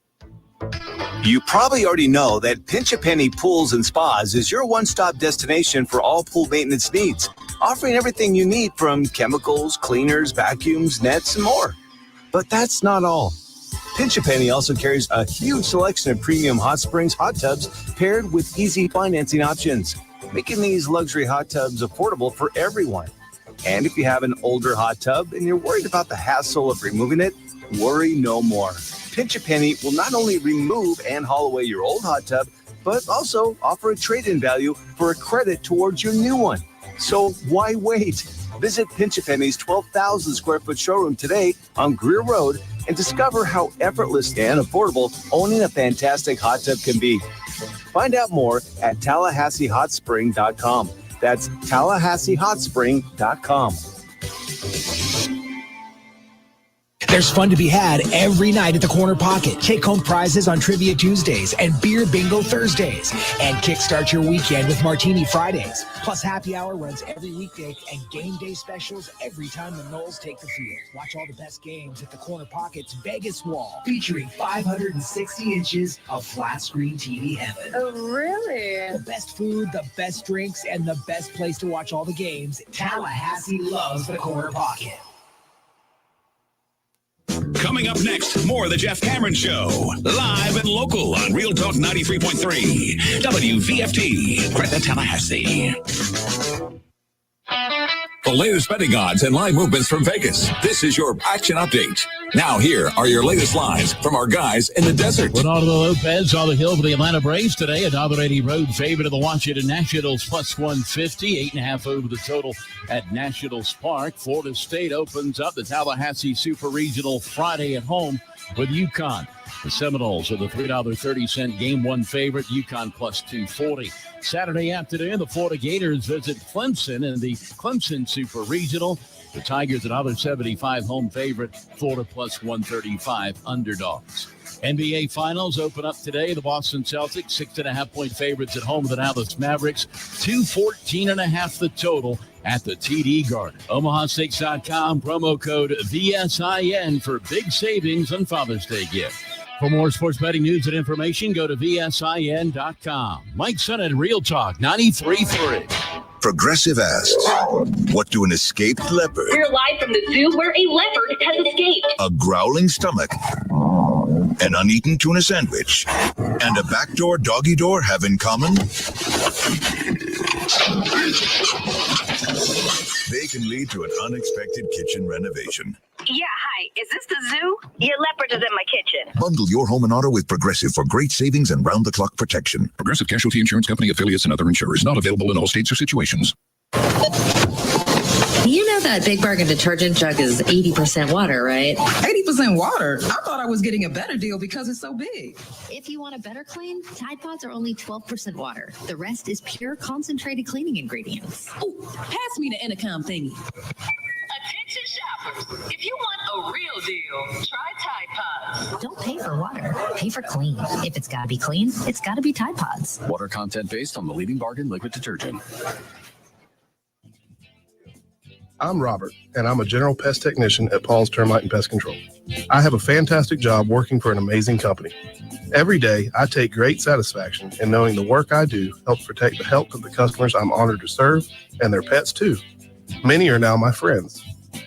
You probably already know that Pinch a Penny Pools and Spas is your one-stop destination for all pool maintenance needs, offering everything you need from chemicals, cleaners, vacuums, nets, and more. But that's not all. Pinch a Penny also carries a huge selection of premium hot springs hot tubs paired with easy financing options, making these luxury hot tubs affordable for everyone. And if you have an older hot tub and you're worried about the hassle of removing it, worry no more. Pinch a Penny will not only remove and haul away your old hot tub, but also offer a trade-in value for a credit towards your new one. So why wait? Visit Pinch a Penny's 12,000 square foot showroom today on Greer Road and discover how effortless and affordable owning a fantastic hot tub can be. Find out more at TallahasseeHotSpring.com. That's TallahasseeHotSpring.com. There's fun to be had every night at the Corner Pocket. Take-home prizes on Trivia Tuesdays and Beer Bingo Thursdays. And kickstart your weekend with Martini Fridays. Plus happy hour runs every weekday and game day specials every time the Noles take the field. Watch all the best games at the Corner Pocket's Vegas Wall, featuring 560 inches of flat-screen TV heaven. Oh, really? The best food, the best drinks, and the best place to watch all the games. Tallahassee loves the Corner Pocket. Coming up next, more of the Jeff Cameron Show. Live and local on Real Talk 93.3. WVFT, Greta, Tallahassee. The latest betting odds and line movements from Vegas. This is your action update. Now here are your latest lines from our guys in the desert. Ronaldo Lopez on the hill for the Atlanta Braves today. $1.80 road favorite of the Washington Nationals plus 150. 8.5 over the total at Nationals Park. Florida State opens up the Tallahassee Super Regional Friday at home with UConn. The Seminoles are the $3.30 game one favorite. UConn plus 240. Saturday afternoon, the Florida Gators visit Clemson in the Clemson Super Regional. The Tigers, $1.75 home favorite. Florida plus 135 underdogs. NBA Finals open up today. The Boston Celtics, 6.5-point favorites at home with the Dallas Mavericks. 214.5 the total at the TD Garden. OmahaSteaks.com, promo code VSIN for big savings on Father's Day gift. For more sports betting news and information, go to VSIN.com. Mike Sennett, Real Talk 93.3. Progressive asks, what do an escaped leopard, We're live from the zoo where a leopard has escaped. a growling stomach, an uneaten tuna sandwich, and a backdoor doggy door have in common? They can lead to an unexpected kitchen renovation. Yeah, hi. Is this the zoo? Your leopard is in my kitchen. Bundle your home and auto with Progressive for great savings and round-the-clock protection. Progressive Casualty Insurance Company affiliates and other insurers. Not available in all states or situations. You know that Big Bargain detergent jug is 80% water, right? 80% water? I thought I was getting a better deal because it's so big. If you want a better clean, Tide Pods are only 12% water. The rest is pure concentrated cleaning ingredients. Oh, pass me the intercom thingy. Attention shoppers. If you want a real deal, try Tide Pods. Don't pay for water, pay for clean. If it's gotta be clean, it's gotta be Tide Pods. Water content based on the leading bargain liquid detergent. I'm Robert, and I'm a general pest technician at Paul's Termite and Pest Control. I have a fantastic job working for an amazing company. Every day, I take great satisfaction in knowing the work I do helps protect the health of the customers I'm honored to serve, and their pets too. Many are now my friends.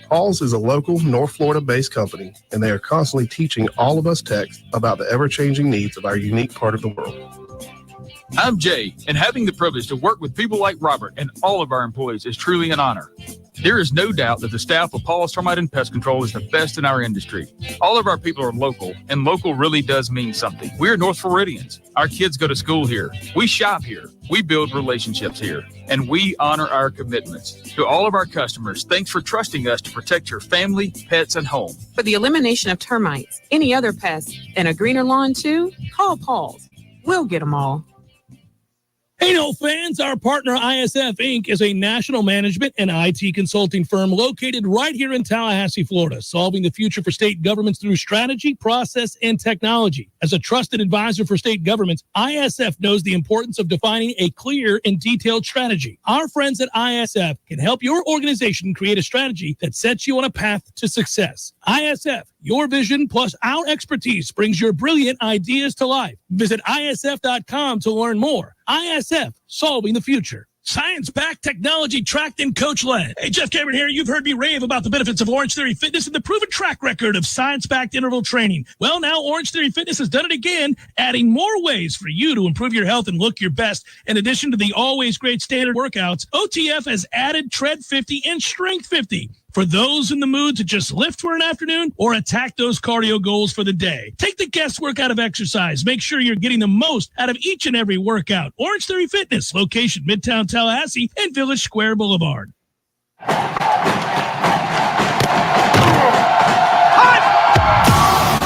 Paul's is a local North Florida-based company, and they are constantly teaching all of us techs about the ever-changing needs of our unique part of the world. I'm Jay, and having the privilege to work with people like Robert and all of our employees is truly an honor. There is no doubt that the staff of Paul's Termite and Pest Control is the best in our industry. All of our people are local, and local really does mean something. We're North Floridians. Our kids go to school here. We shop here. We build relationships here, and we honor our commitments. To all of our customers, thanks for trusting us to protect your family, pets, and home. For the elimination of termites, any other pests, and a greener lawn too, call Paul's. We'll get them all. Hey, no fans, our partner ISF Inc. is a national management and IT consulting firm located right here in Tallahassee, Florida, solving the future for state governments through strategy, process, and technology. As a trusted advisor for state governments, ISF knows the importance of defining a clear and detailed strategy. Our friends at ISF can help your organization create a strategy that sets you on a path to success. ISF, your vision plus our expertise brings your brilliant ideas to life. Visit ISF.com to learn more. ISF, solving the future. Science-backed, technology-tracked, and coach-led. Hey, Jeff Cameron here. You've heard me rave about the benefits of Orange Theory Fitness and the proven track record of science-backed interval training. Well, now Orange Theory Fitness has done it again, adding more ways for you to improve your health and look your best. In addition to the always great standard workouts, OTF has added Tread 50 and Strength 50. For those in the mood to just lift for an afternoon or attack those cardio goals for the day. Take the guesswork out of exercise. Make sure you're getting the most out of each and every workout. Orange Theory Fitness, location Midtown Tallahassee and Village Square Boulevard.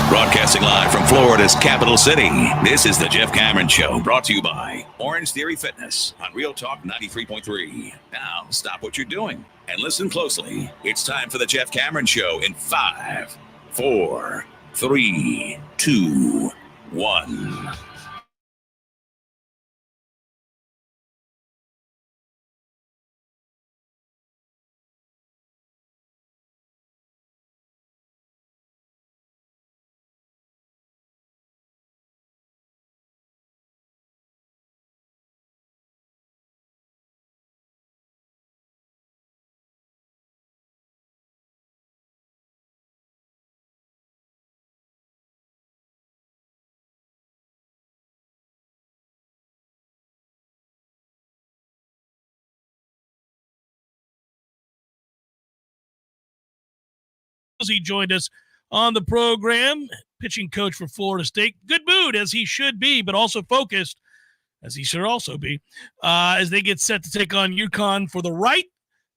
Broadcasting live from Florida's capital city, this is the Jeff Cameron Show, brought to you by Orange Theory Fitness on Real Talk 93.3. Now, stop what you're doing and listen closely. It's time for the Jeff Cameron Show in 5, 4, 3, 2, 1. Posey joined us on the program, pitching coach for Florida State. Good mood, as he should be, but also focused, as he should also be, as they get set to take on UConn for the right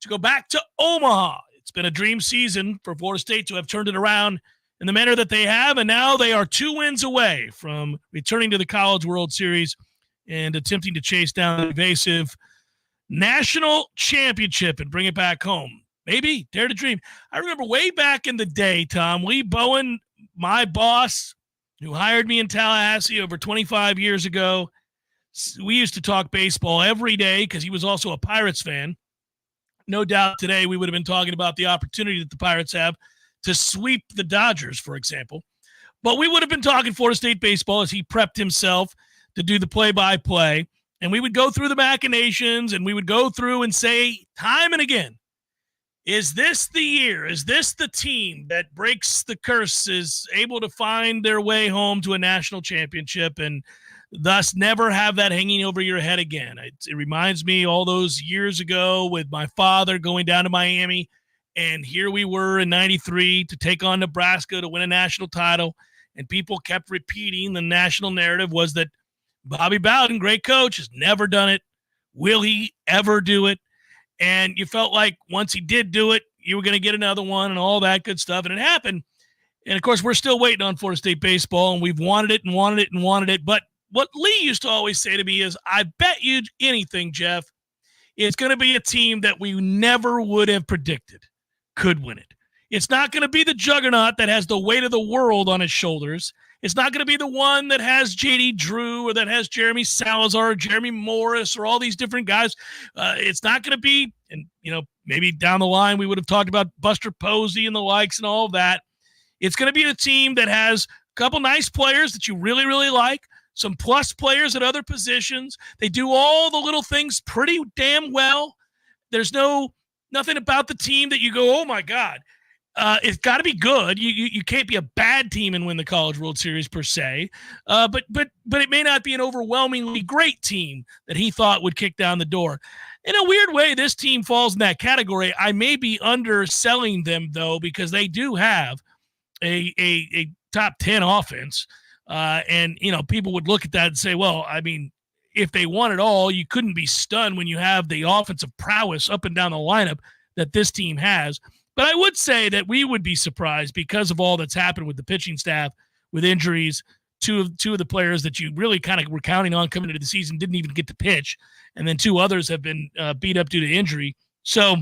to go back to Omaha. It's been a dream season for Florida State to have turned it around in the manner that they have, and now they are 2 wins away from returning to the College World Series and attempting to chase down an evasive national championship and bring it back home. Maybe, dare to dream. I remember way back in the day, Tom, Lee Bowen, my boss, who hired me in Tallahassee over 25 years ago, we used to talk baseball every day because he was also a Pirates fan. No doubt today we would have been talking about the opportunity that the Pirates have to sweep the Dodgers, for example. But we would have been talking Florida State baseball as he prepped himself to do the play-by-play. And we would go through the machinations, and we would go through and say time and again, is this the year? Is this the team that breaks the curse, is able to find their way home to a national championship and thus never have that hanging over your head again? It reminds me all those years ago with my father going down to Miami, and here we were in 93 to take on Nebraska to win a national title, and people kept repeating the national narrative was that Bobby Bowden, great coach, has never done it. Will he ever do it? And you felt like once he did do it, you were going to get another one and all that good stuff. And it happened. And, of course, we're still waiting on Florida State baseball, and we've wanted it and wanted it and wanted it. But what Lee used to always say to me is, I bet you anything, Jeff, it's going to be a team that we never would have predicted could win it. It's not going to be the juggernaut that has the weight of the world on his shoulders. It's not going to be the one that has J.D. Drew or that has Jeremy Salazar or Jeremy Morris or all these different guys. It's not going to be, and maybe down the line we would have talked about Buster Posey and the likes and all of that. It's going to be a team that has a couple nice players that you really, really like, some plus players at other positions. They do all the little things pretty damn well. There's nothing about the team that you go, oh my God. It's got to be good. You can't be a bad team and win the College World Series per se, but it may not be an overwhelmingly great team that he thought would kick down the door. In a weird way, this team falls in that category. I may be underselling them though, because they do have a top 10 offense, and people would look at that and say, well, I mean, if they won it all, you couldn't be stunned when you have the offensive prowess up and down the lineup that this team has. But I would say that we would be surprised because of all that's happened with the pitching staff, with injuries. Two of the players that you really kind of were counting on coming into the season didn't even get to pitch, and then 2 others have been beat up due to injury. So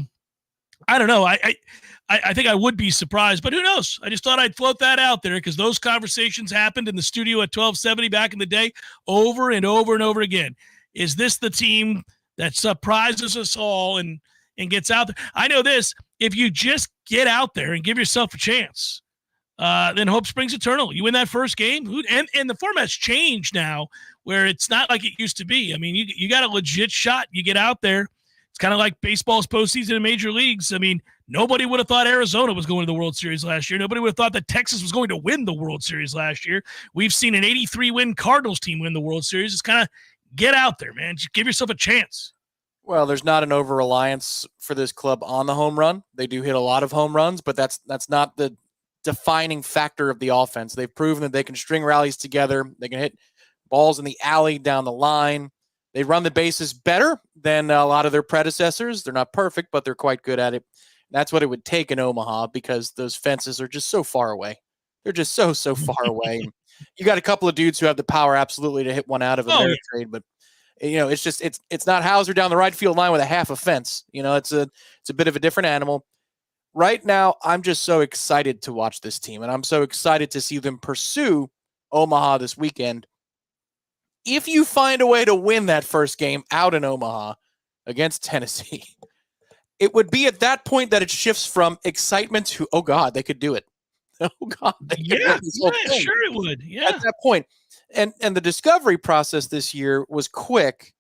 I don't know. I think I would be surprised, but who knows? I just thought I'd float that out there because those conversations happened in the studio at 1270 back in the day over and over and over again. Is this the team that surprises us all and gets out there? I know this. If you just get out there and give yourself a chance, then hope springs eternal. You win that first game, and the format's changed now where it's not like it used to be. I mean, you got a legit shot. You get out there. It's kind of like baseball's postseason in major leagues. I mean, nobody would have thought Arizona was going to the World Series last year. Nobody would have thought that Texas was going to win the World Series last year. We've seen an 83-win Cardinals team win the World Series. It's kind of get out there, man. Just give yourself a chance. Well, there's not an over-reliance for this club on the home run. They do hit a lot of home runs, but that's not the defining factor of the offense. They've proven that they can string rallies together. They can hit balls in the alley, down the line. They run the bases better than a lot of their predecessors. They're not perfect, but they're quite good at it. That's what it would take in Omaha because those fences are just so far away. They're just so far away. You got a couple of dudes who have the power absolutely to hit one out of a trade, but it's not Hauser down the right field line with a half a fence. It's a bit of a different animal. Right now, I'm just so excited to watch this team, and I'm so excited to see them pursue Omaha this weekend. If you find a way to win that first game out in Omaha against Tennessee, it would be at that point that it shifts from excitement to, oh God, they could do it. Oh God, yeah, sure it would. Yeah, at that point. And the discovery process this year was quick.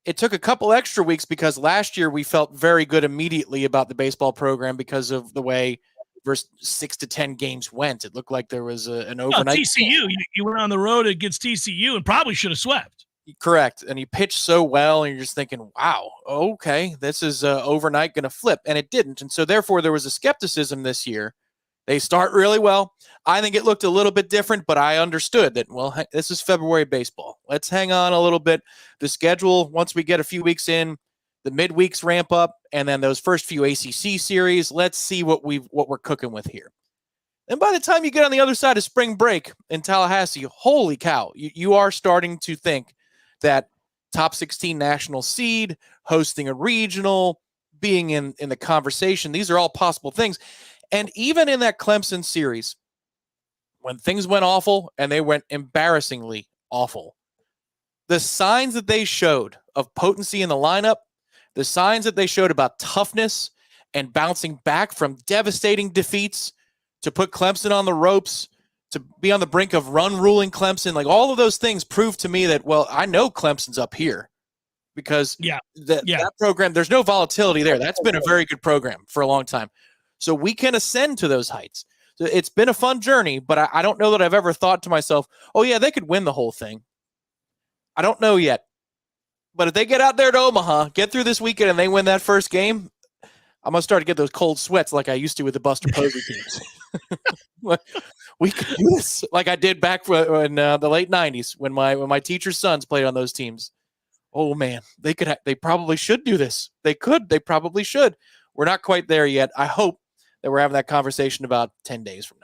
It took a couple extra weeks because last year we felt very good immediately about the baseball program because of the way first 6 to 10 games went. It looked like there was an overnight. TCU, you went on the road against TCU and probably should have swept. Correct. And he pitched so well, and you're just thinking, wow, okay, this is overnight going to flip. And it didn't. And so therefore there was a skepticism this year They start really well. I think it looked a little bit different, but I understood that, well, this is February baseball. Let's hang on a little bit. The schedule, once we get a few weeks in, the midweeks ramp up, and then those first few ACC series, let's see what we're cooking with here. And by the time you get on the other side of spring break in Tallahassee, holy cow, you are starting to think that top 16 national seed, hosting a regional, being in the conversation, these are all possible things. And even in that Clemson series, when things went awful, and they went embarrassingly awful, the signs that they showed of potency in the lineup, the signs that they showed about toughness and bouncing back from devastating defeats to put Clemson on the ropes, to be on the brink of run-ruling Clemson, like all of those things proved to me that, well, I know Clemson's up here because that program, there's no volatility there. That's been a very good program for a long time. So we can ascend to those heights. So it's been a fun journey, but I don't know that I've ever thought to myself, oh, yeah, they could win the whole thing. I don't know yet. But if they get out there to Omaha, get through this weekend, and they win that first game, I'm going to start to get those cold sweats like I used to with the Buster Posey teams. We could do this like I did back in the late 90s when my teacher's sons played on those teams. Oh, man, they probably should do this. They probably should. We're not quite there yet. I hope that we're having that conversation about 10 days from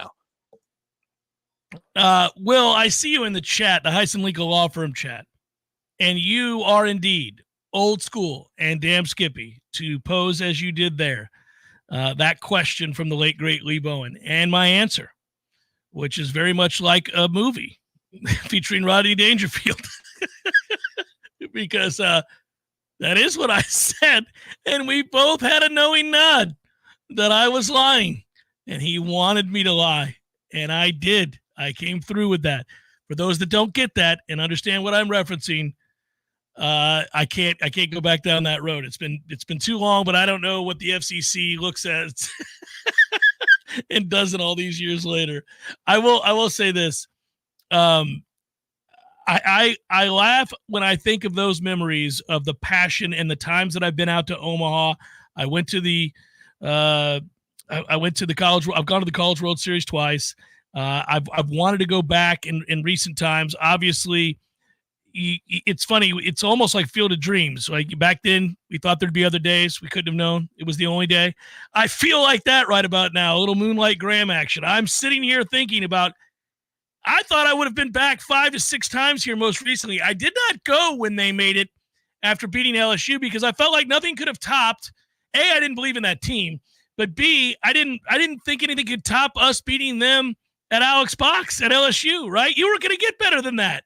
now. Will, I see you in the chat, the Heisen Legal Law Firm chat, and you are indeed old school and damn skippy to pose as you did there that question from the late, great Lee Bowen. And my answer, which is very much like a movie featuring Rodney Dangerfield, because that is what I said, and we both had a knowing nod that I was lying, and he wanted me to lie, and I did. I came through with that. For those that don't get that and understand what I'm referencing, I can't go back down that road. It's been too long, but I don't know what the FCC looks at and doesn't all these years later. I will say this. I laugh when I think of those memories of the passion and the times that I've been out to Omaha. I went to the college. I've gone to the College World Series twice. I've wanted to go back in recent times. Obviously, it's funny. It's almost like Field of Dreams. Like back then, we thought there'd be other days. We couldn't have known it was the only day. I feel like that right about now. A little Moonlight Graham action. I'm sitting here thinking about. I thought I would have been back 5 to 6 times here most recently. I did not go when they made it after beating LSU because I felt like nothing could have topped. A, I didn't believe in that team, but B, I didn't think anything could top us beating them at Alex Box at LSU, right? You were going to get better than that.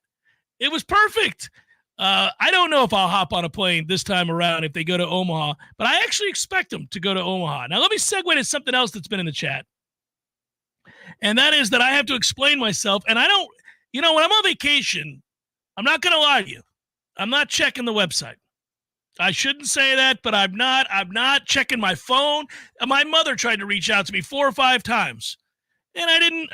It was perfect. I don't know if I'll hop on a plane this time around if they go to Omaha, but I actually expect them to go to Omaha. Now, let me segue to something else that's been in the chat. And that is that I have to explain myself. And I don't, when I'm on vacation, I'm not going to lie to you. I'm not checking the website. I shouldn't say that, but I'm not checking my phone. My mother tried to reach out to me 4 or 5 times. And I didn't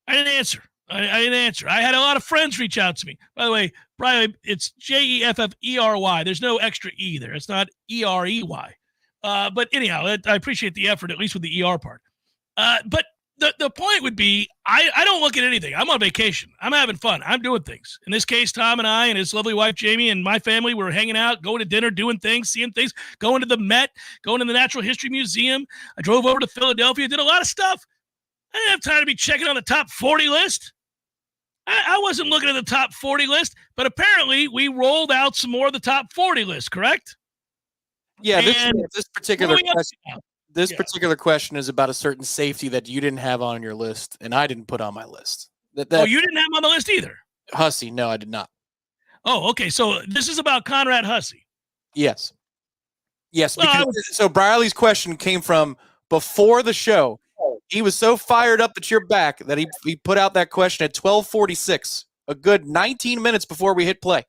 answer. I didn't answer. I had a lot of friends reach out to me. By the way, Brian, it's Jefffery. There's no extra E there. It's not Erey. But anyhow, I appreciate the effort, at least with the ER part. But the point would be, I don't look at anything. I'm on vacation. I'm having fun. I'm doing things. In this case, Tom and I and his lovely wife, Jamie, and my family were hanging out, going to dinner, doing things, seeing things, going to the Met, going to the Natural History Museum. I drove over to Philadelphia, did a lot of stuff. I didn't have time to be checking on the top 40 list. I wasn't looking at the top 40 list, but apparently we rolled out some more of the top 40 list, correct? Yeah, this particular question. This particular question is about a certain safety that you didn't have on your list, and I didn't put on my list. You didn't have him on the list either? Hussey, no, I did not. Oh, okay. So this is about Conrad Hussey. Yes. Well, so Brierly's question came from before the show. He was so fired up that you're back that he put out that question at 12:46, a good 19 minutes before we hit play.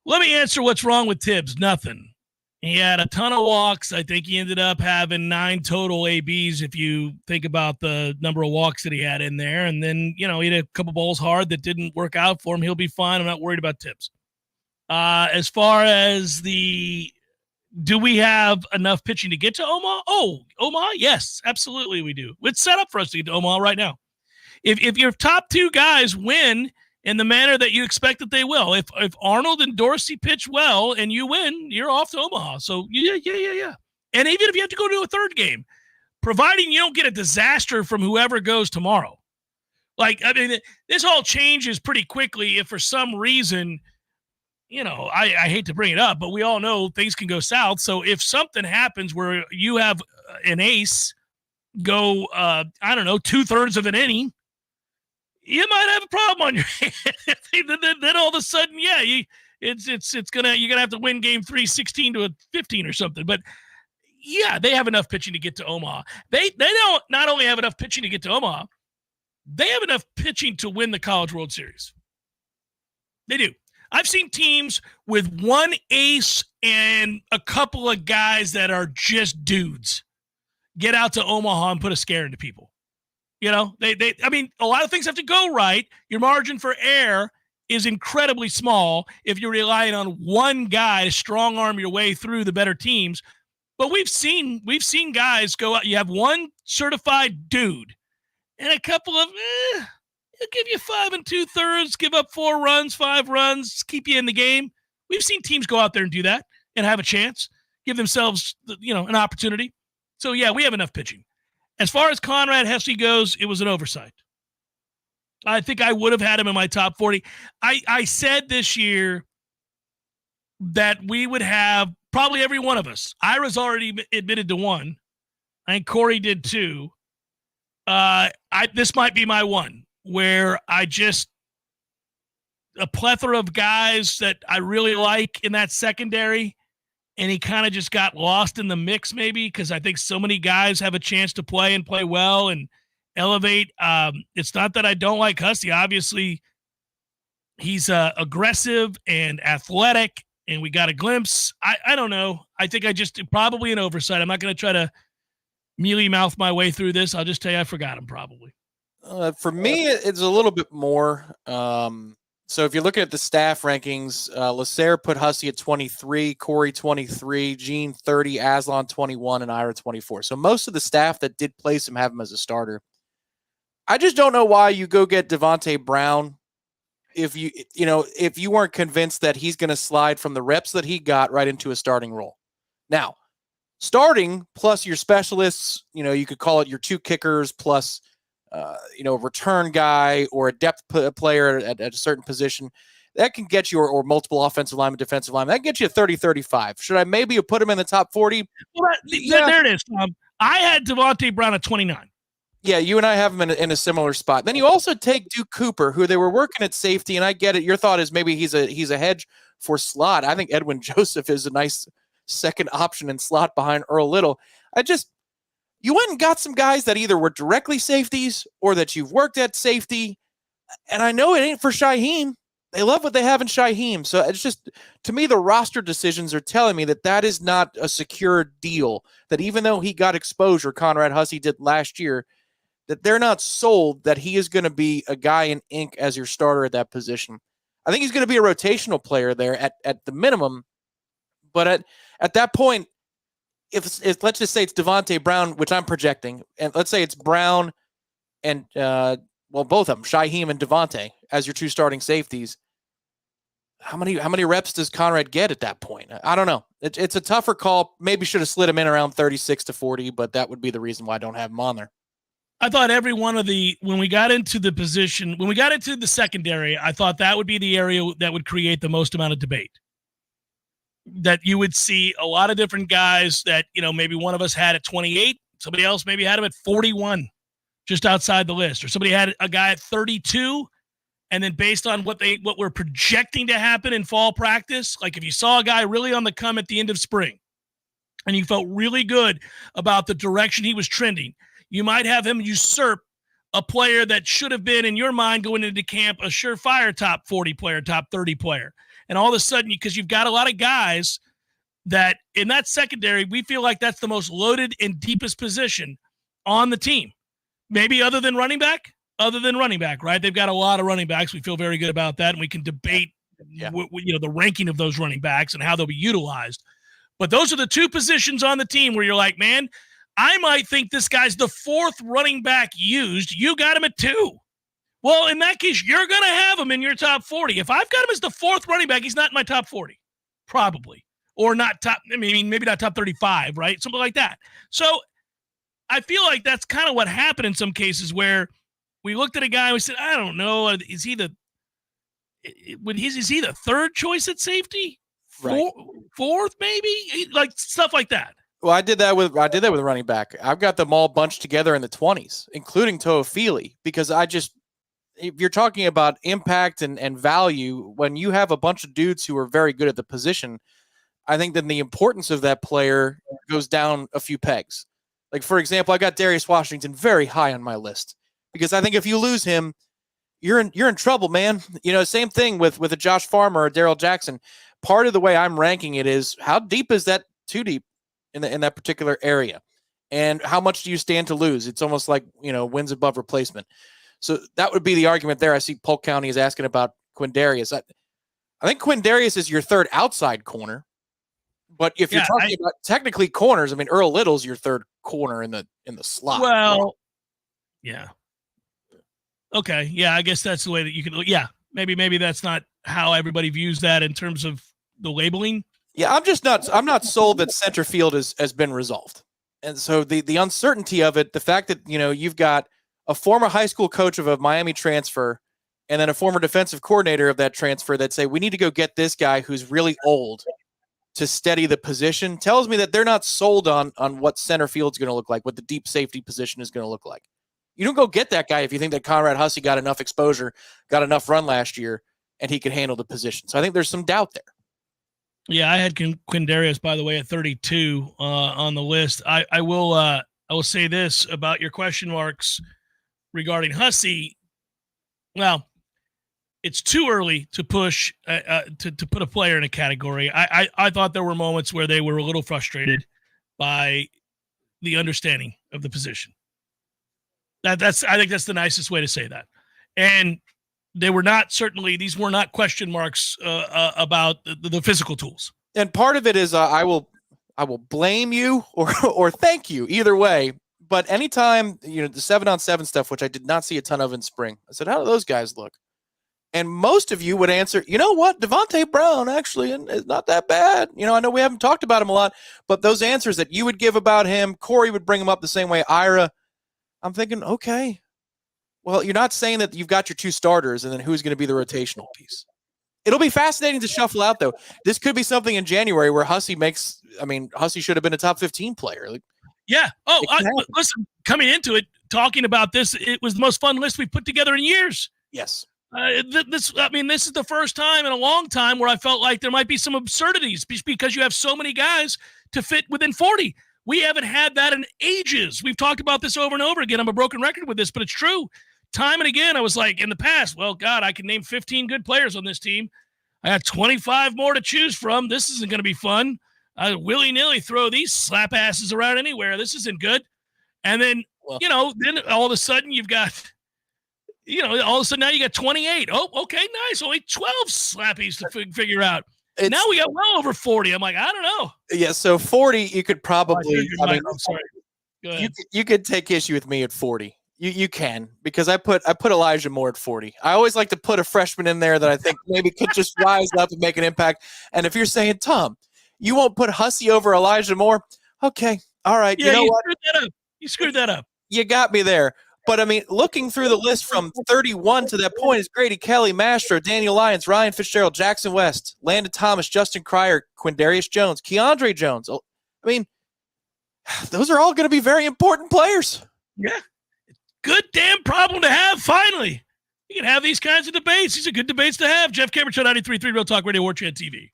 Let me answer what's wrong with Tibbs. Nothing. He had a ton of walks. I think he ended up having 9 total ABs if you think about the number of walks that he had in there. And then, he had a couple balls hard that didn't work out for him. He'll be fine. I'm not worried about Tibbs. As far as the Do we have enough pitching to get to Omaha? Oh, Omaha? Yes, absolutely we do. It's set up for us to get to Omaha right now. If your top two guys win in the manner that you expect that they will, if Arnold and Dorsey pitch well and you win, you're off to Omaha. So, yeah. And even if you have to go to a third game, providing you don't get a disaster from whoever goes tomorrow. Like, I mean, this all changes pretty quickly if for some reason – I hate to bring it up, but we all know things can go south. So if something happens where you have an ace go, 2/3 of an inning, you might have a problem on your hands. then all of a sudden, you're gonna have to win game 3, 16-15 or something. But yeah, they have enough pitching to get to Omaha. They don't not only have enough pitching to get to Omaha, they have enough pitching to win the College World Series. They do. I've seen teams with one ace and a couple of guys that are just dudes get out to Omaha and put a scare into people. A lot of things have to go right. Your margin for error is incredibly small if you're relying on one guy to strong arm your way through the better teams. But we've seen guys go out. You have one certified dude and a couple of He'll give you 5 2/3, give up 4 runs, 5 runs, keep you in the game. We've seen teams go out there and do that and have a chance, give themselves, an opportunity. So, yeah, we have enough pitching. As far as Conrad Hesse goes, it was an oversight. I think I would have had him in my top 40. I said this year that we would have probably every one of us. Ira's already admitted to one. I think Corey did too. This might be my one, where a plethora of guys that I really like in that secondary, and he kind of just got lost in the mix maybe because I think so many guys have a chance to play and play well and elevate. It's not that I don't like Hussey. Obviously, he's aggressive and athletic, and we got a glimpse. I don't know. I think probably an oversight. I'm not going to try to mealy mouth my way through this. I'll just tell you I forgot him probably. For me, it's a little bit more. So if you're looking at the staff rankings, Lacer put Hussey at 23, Corey 23, Gene 30, Aslan 21, and Ira 24. So most of the staff that did place him have him as a starter. I just don't know why you go get Devontae Brown if you weren't convinced that he's going to slide from the reps that he got right into a starting role. Now, starting plus your specialists, you could call it your 2 kickers plus a return guy or a depth player at a certain position, that can get you, or multiple offensive linemen, defensive linemen, that can get you 30-35. Should I maybe put him in the top 40? Well, there it is, Tom. I had Devontae Brown at 29. Yeah, you and I have him in a similar spot. Then you also take Duke Cooper, who they were working at safety, and I get it. Your thought is maybe he's a hedge for slot. I think Edwin Joseph is a nice second option in slot behind Earl Little. You went and got some guys that either were directly safeties or that you've worked at safety. And I know it ain't for Shaheem. They love what they have in Shaheem. So it's just, to me, the roster decisions are telling me that is not a secure deal. That even though he got exposure, Conrad Hussey did last year, that they're not sold that he is going to be a guy in ink as your starter at that position. I think he's going to be a rotational player there at the minimum. But at that point, if let's just say it's Devontae Brown, which I'm projecting, and let's say it's Brown and both of them, Shaheem and Devontae, as your 2 starting safeties. How many reps does Conrad get at that point? I don't know. It's a tougher call. Maybe should have slid him in around 36-40, but that would be the reason why I don't have him on there. I thought every one of when we got into the secondary, I thought that would be the area that would create the most amount of debate. That you would see a lot of different guys that, maybe one of us had at 28, somebody else maybe had him at 41, just outside the list, or somebody had a guy at 32. And then based on what we're projecting to happen in fall practice, like if you saw a guy really on the come at the end of spring and you felt really good about the direction he was trending, you might have him usurp a player that should have been in your mind going into camp, a surefire top 40 player, top 30 player. And all of a sudden, because you've got a lot of guys that in that secondary, we feel like that's the most loaded and deepest position on the team. Maybe other than running back, right? They've got a lot of running backs. We feel very good about that. And we can debate, the ranking of those running backs and how they'll be utilized. But those are the two positions on the team where you're like, man, I might think this guy's the fourth running back used. You got him at 2. Well, in that case, you're going to have him in your top 40. If I've got him as the fourth running back, he's not in my top 40, probably. Or not top, I mean, maybe not top 35, right? Something like that. So I feel like that's kind of what happened in some cases where we looked at a guy and we said, I don't know, is he the third choice at safety? Right. Fourth, maybe? Like stuff like that. Well, I did that with a running back. I've got them all bunched together in the 20s, including Toafili, because if you're talking about impact and value, when you have a bunch of dudes who are very good at the position, I think then the importance of that player goes down a few pegs. Like, for example, I got Darius Washington very high on my list because I think if you lose him, you're in trouble, man. You know, same thing with a Josh Farmer or Darrell Jackson. Part of the way I'm ranking it is how deep is that too deep in that particular area, and how much do you stand to lose? It's almost like, you know, wins above replacement. So that would be the argument there. I see Polk County is asking about Quindarius. I think Quindarius is your third outside corner, but if you're talking about technically corners, I mean, Earl Little's your third corner in the slot. Well, yeah. Okay. Yeah. I guess that's the way that you can. Yeah. Maybe that's not how everybody views that in terms of the labeling. Yeah. I'm not sold that center field has been resolved. And so the uncertainty of it, the fact that, you know, you've got a former high school coach of a Miami transfer and then a former defensive coordinator of that transfer that say, we need to go get this guy who's really old to steady the position, tells me that they're not sold on what center field's going to look like, what the deep safety position is going to look like. You don't go get that guy if you think that Conrad Hussey got enough exposure, got enough run last year, and he could handle the position. So I think there's some doubt there. Yeah, I had Quindarius, by the way, at 32 on the list. I will say this about your question marks regarding Hussey. Well, it's too early to push to put a player in a category. I thought there were moments where they were a little frustrated by the understanding of the position. I think that's the nicest way to say that. And they were not these were not question marks about the physical tools. And part of it is I will blame you or thank you either way. But anytime, you know, the 7-on-7 stuff, which I did not see a ton of in spring, I said, how do those guys look? And most of you would answer, you know what, Devontae Brown actually is not that bad. You know, I know we haven't talked about him a lot, but those answers that you would give about him, Corey would bring him up the same way, Ira, I'm thinking, okay, well, you're not saying that you've got your two starters and then who's going to be the rotational piece. It'll be fascinating to shuffle out, though. This could be something in January where Hussey should have been a top 15 player. Like, yeah. Oh, listen, coming into it, talking about this, it was the most fun list we've put together in years. Yes. This is the first time in a long time where I felt like there might be some absurdities because you have so many guys to fit within 40. We haven't had that in ages. We've talked about this over and over again. I'm a broken record with this, but it's true. Time and again, I was like, in the past, well, God, I can name 15 good players on this team. I got 25 more to choose from. This isn't going to be fun. I willy-nilly throw these slap asses around anywhere. This isn't good. And then, then all of a sudden you've got, all of a sudden now you got 28. Oh, okay, nice. Only 12 slappies to figure out. Now we got well over 40. I'm like, I don't know. Yeah, so 40, you could probably. I'm sorry. Go ahead. You could take issue with me at 40. You can, because I put Elijah Moore at 40. I always like to put a freshman in there that I think maybe could just rise up and make an impact. And if you're saying, Tom, you won't put Hussey over Elijah Moore, okay, all right. Yeah, you know what? You screwed that up. You got me there. But, I mean, looking through the list from 31 to that point is Grady Kelly, Mastro, Daniel Lyons, Ryan Fitzgerald, Jackson West, Landon Thomas, Justin Cryer, Quindarius Jones, Keandre Jones. I mean, those are all going to be very important players. Yeah. Good damn problem to have, finally. You can have these kinds of debates. These are good debates to have. Jeff Cameron, Show 93.3 Real Talk Radio, Warchant TV.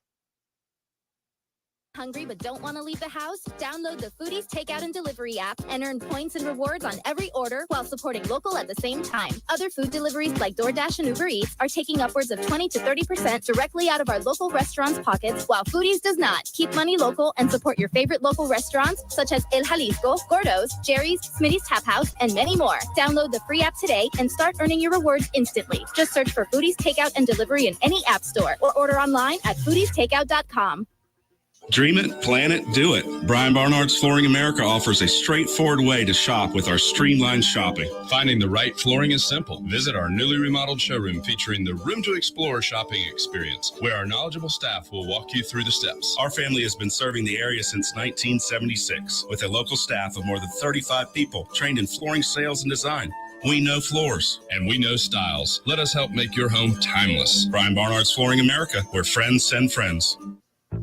Hungry but don't want to leave the house? Download the Foodies Takeout and Delivery app and earn points and rewards on every order while supporting local at the same time. Other food deliveries like DoorDash and Uber Eats are taking upwards of 20 to 30% directly out of our local restaurants' pockets, while Foodies does not. Keep money local and support your favorite local restaurants such as El Jalisco, Gordo's, Jerry's, Smitty's Tap House, and many more. Download the free app today and start earning your rewards instantly. Just search for Foodies Takeout and Delivery in any app store or order online at foodiestakeout.com. Dream it, plan it, do it. Brian Barnard's Flooring America offers a straightforward way to shop with our streamlined shopping. Finding the right flooring is simple. Visit our newly remodeled showroom featuring the Room to Explore shopping experience, where our knowledgeable staff will walk you through the steps. Our family has been serving the area since 1976 with a local staff of more than 35 people trained in flooring sales and design. We know floors and we know styles. Let us help make your home timeless. Brian Barnard's Flooring America, where friends send friends.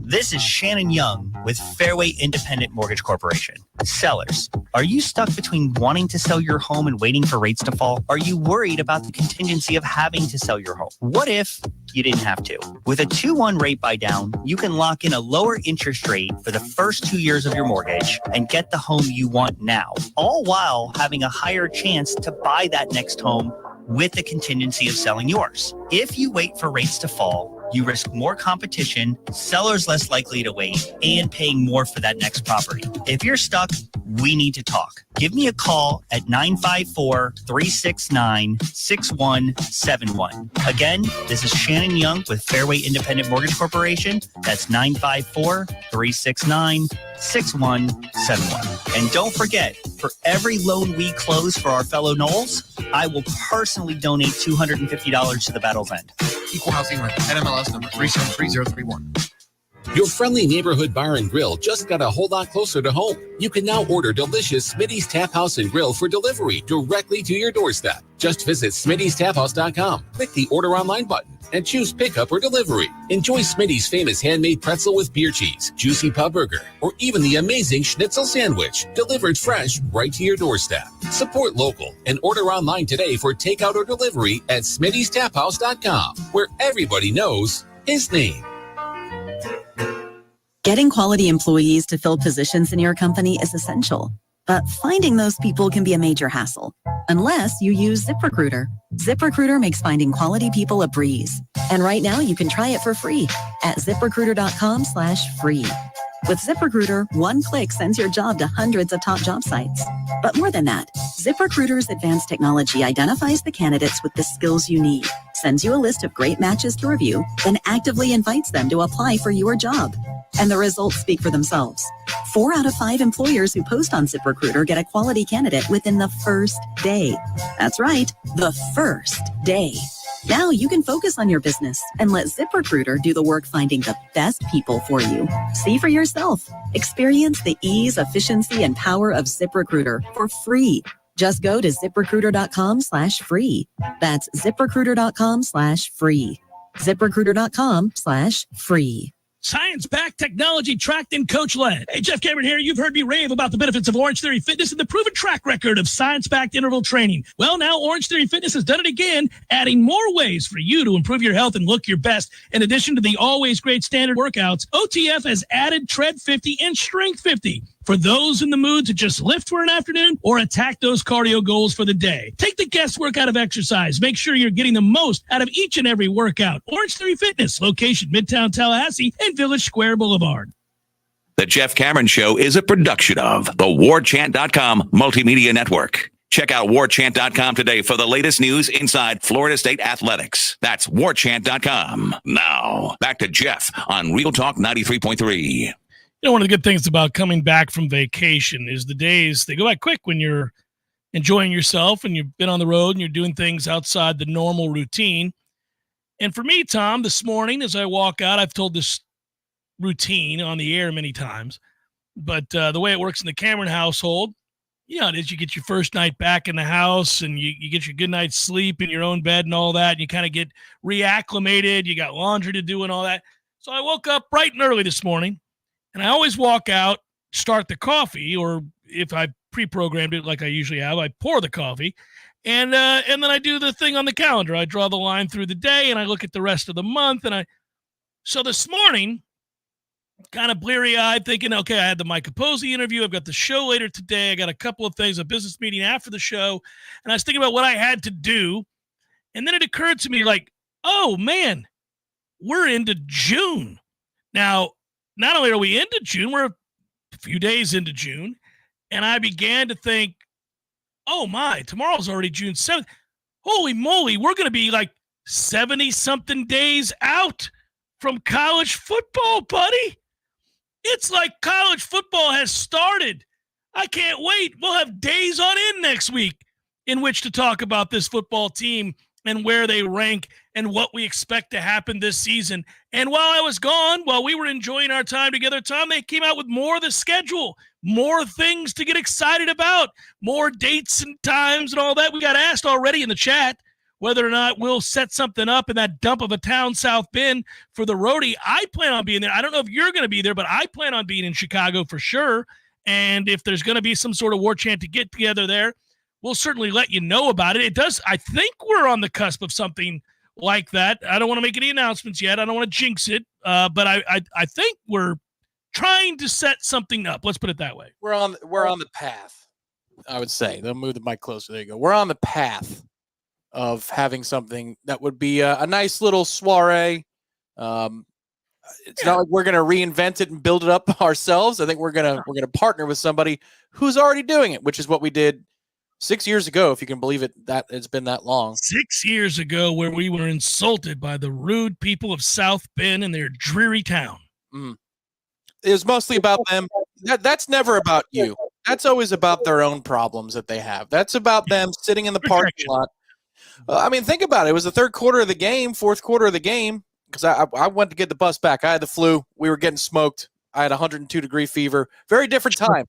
This is Shannon Young with Fairway Independent Mortgage Corporation. Sellers, are you stuck between wanting to sell your home and waiting for rates to fall? Are you worried about the contingency of having to sell your home? What if you didn't have to? With a 2-1 rate buy down, you can lock in a lower interest rate for the first 2 years of your mortgage and get the home you want now, all while having a higher chance to buy that next home with the contingency of selling yours. If you wait for rates to fall, you risk more competition, sellers less likely to wait, and paying more for that next property. If you're stuck, we need to talk. Give me a call at 954-369-6171. Again, this is Shannon Young with Fairway Independent Mortgage Corporation. That's 954-369-6171. And don't forget, for every loan we close for our fellow Knowles, I will personally donate $250 to the Battle's End. Equal housing rent. NMLS number 373031. Your friendly neighborhood bar and grill just got a whole lot closer to home. You can now order delicious Smitty's Tap House and Grill for delivery directly to your doorstep. Just visit Smitty'sTapHouse.com, click the Order Online button, and choose Pickup or Delivery. Enjoy Smitty's famous handmade pretzel with beer cheese, juicy pub burger, or even the amazing schnitzel sandwich, delivered fresh right to your doorstep. Support local and order online today for takeout or delivery at Smitty'sTapHouse.com, where everybody knows his name. Getting quality employees to fill positions in your company is essential, but finding those people can be a major hassle, unless you use ZipRecruiter. ZipRecruiter makes finding quality people a breeze. And right now you can try it for free at ZipRecruiter.com/free. With ZipRecruiter, one click sends your job to hundreds of top job sites. But more than that, ZipRecruiter's advanced technology identifies the candidates with the skills you need, sends you a list of great matches to review, then actively invites them to apply for your job. And the results speak for themselves. 4 out of 5 employers who post on ZipRecruiter get a quality candidate within the first day. That's right, the first day. Now you can focus on your business and let ZipRecruiter do the work finding the best people for you. See for yourself. Experience the ease, efficiency, and power of ZipRecruiter for free. Just go to ZipRecruiter.com/free. That's ZipRecruiter.com/free. ZipRecruiter.com/free. Science-backed, technology-tracked, and coach-led. Hey, Jeff Cameron here. You've heard me rave about the benefits of Orange Theory Fitness and the proven track record of science-backed interval training. Well, now Orange Theory Fitness has done it again, adding more ways for you to improve your health and look your best. In addition to the always great standard workouts, OTF has added Tread 50 and Strength 50 for those in the mood to just lift for an afternoon or attack those cardio goals for the day. Take the guesswork out of exercise. Make sure you're getting the most out of each and every workout. Orange Theory Fitness, location Midtown Tallahassee and Village Square Boulevard. The Jeff Cameron Show is a production of the Warchant.com Multimedia Network. Check out Warchant.com today for the latest news inside Florida State athletics. That's Warchant.com. Now, back to Jeff on Real Talk 93.3. You know, one of the good things about coming back from vacation is the days, they go by quick when you're enjoying yourself and you've been on the road and you're doing things outside the normal routine. And for me, Tom, this morning as I walk out, I've told this routine on the air many times, but the way it works in the Cameron household, you know, it is you get your first night back in the house and you get your good night's sleep in your own bed and all that, and you kind of get reacclimated. You got laundry to do and all that. So I woke up bright and early this morning. And I always walk out, start the coffee, or if I pre-programmed it like I usually have, I pour the coffee, and then I do the thing on the calendar. I draw the line through the day, and I look at the rest of the month. So this morning, kind of bleary-eyed, thinking, okay, I had the Mike Capozzi interview. I've got the show later today. I got a couple of things, a business meeting after the show, and I was thinking about what I had to do. And then it occurred to me, like, oh, man, we're into June. Now, not only are we into June, we're a few days into June, and I began to think, oh my, tomorrow's already June 7th. Holy moly, we're going to be like 70-something days out from college football, buddy. It's like college football has started. I can't wait. We'll have days on end next week in which to talk about this football team and where they rank and what we expect to happen this season. And while I was gone, while we were enjoying our time together, Tom, they came out with more of the schedule, more things to get excited about, more dates and times and all that. We got asked already in the chat whether or not we'll set something up in that dump of a town, South Bend, for the roadie. I plan on being there. I don't know if you're going to be there, but I plan on being in Chicago for sure. And if there's going to be some sort of Warchant to get together there, we'll certainly let you know about it. It does. I think we're on the cusp of something like that. I don't want to make any announcements yet. I don't want to jinx it, but I think we're trying to set something up. Let's put it that way. We're on the path, I would say. They'll move the mic closer. There you go. We're on the path of having something that would be a nice little soiree. It's not like we're going to reinvent it and build it up ourselves. I think we're going to partner with somebody who's already doing it, which is what we did 6 years ago, if you can believe it, that it's been that long. 6 years ago, where we were insulted by the rude people of South Bend and their dreary town. It was mostly about them. That's never about you. That's always about their own problems that they have. That's about them sitting in the parking lot. I mean, think about it. It was the third quarter of the game, fourth quarter of the game, because I went to get the bus back. I had the flu. We were getting smoked. I had 102-degree fever. Very different time.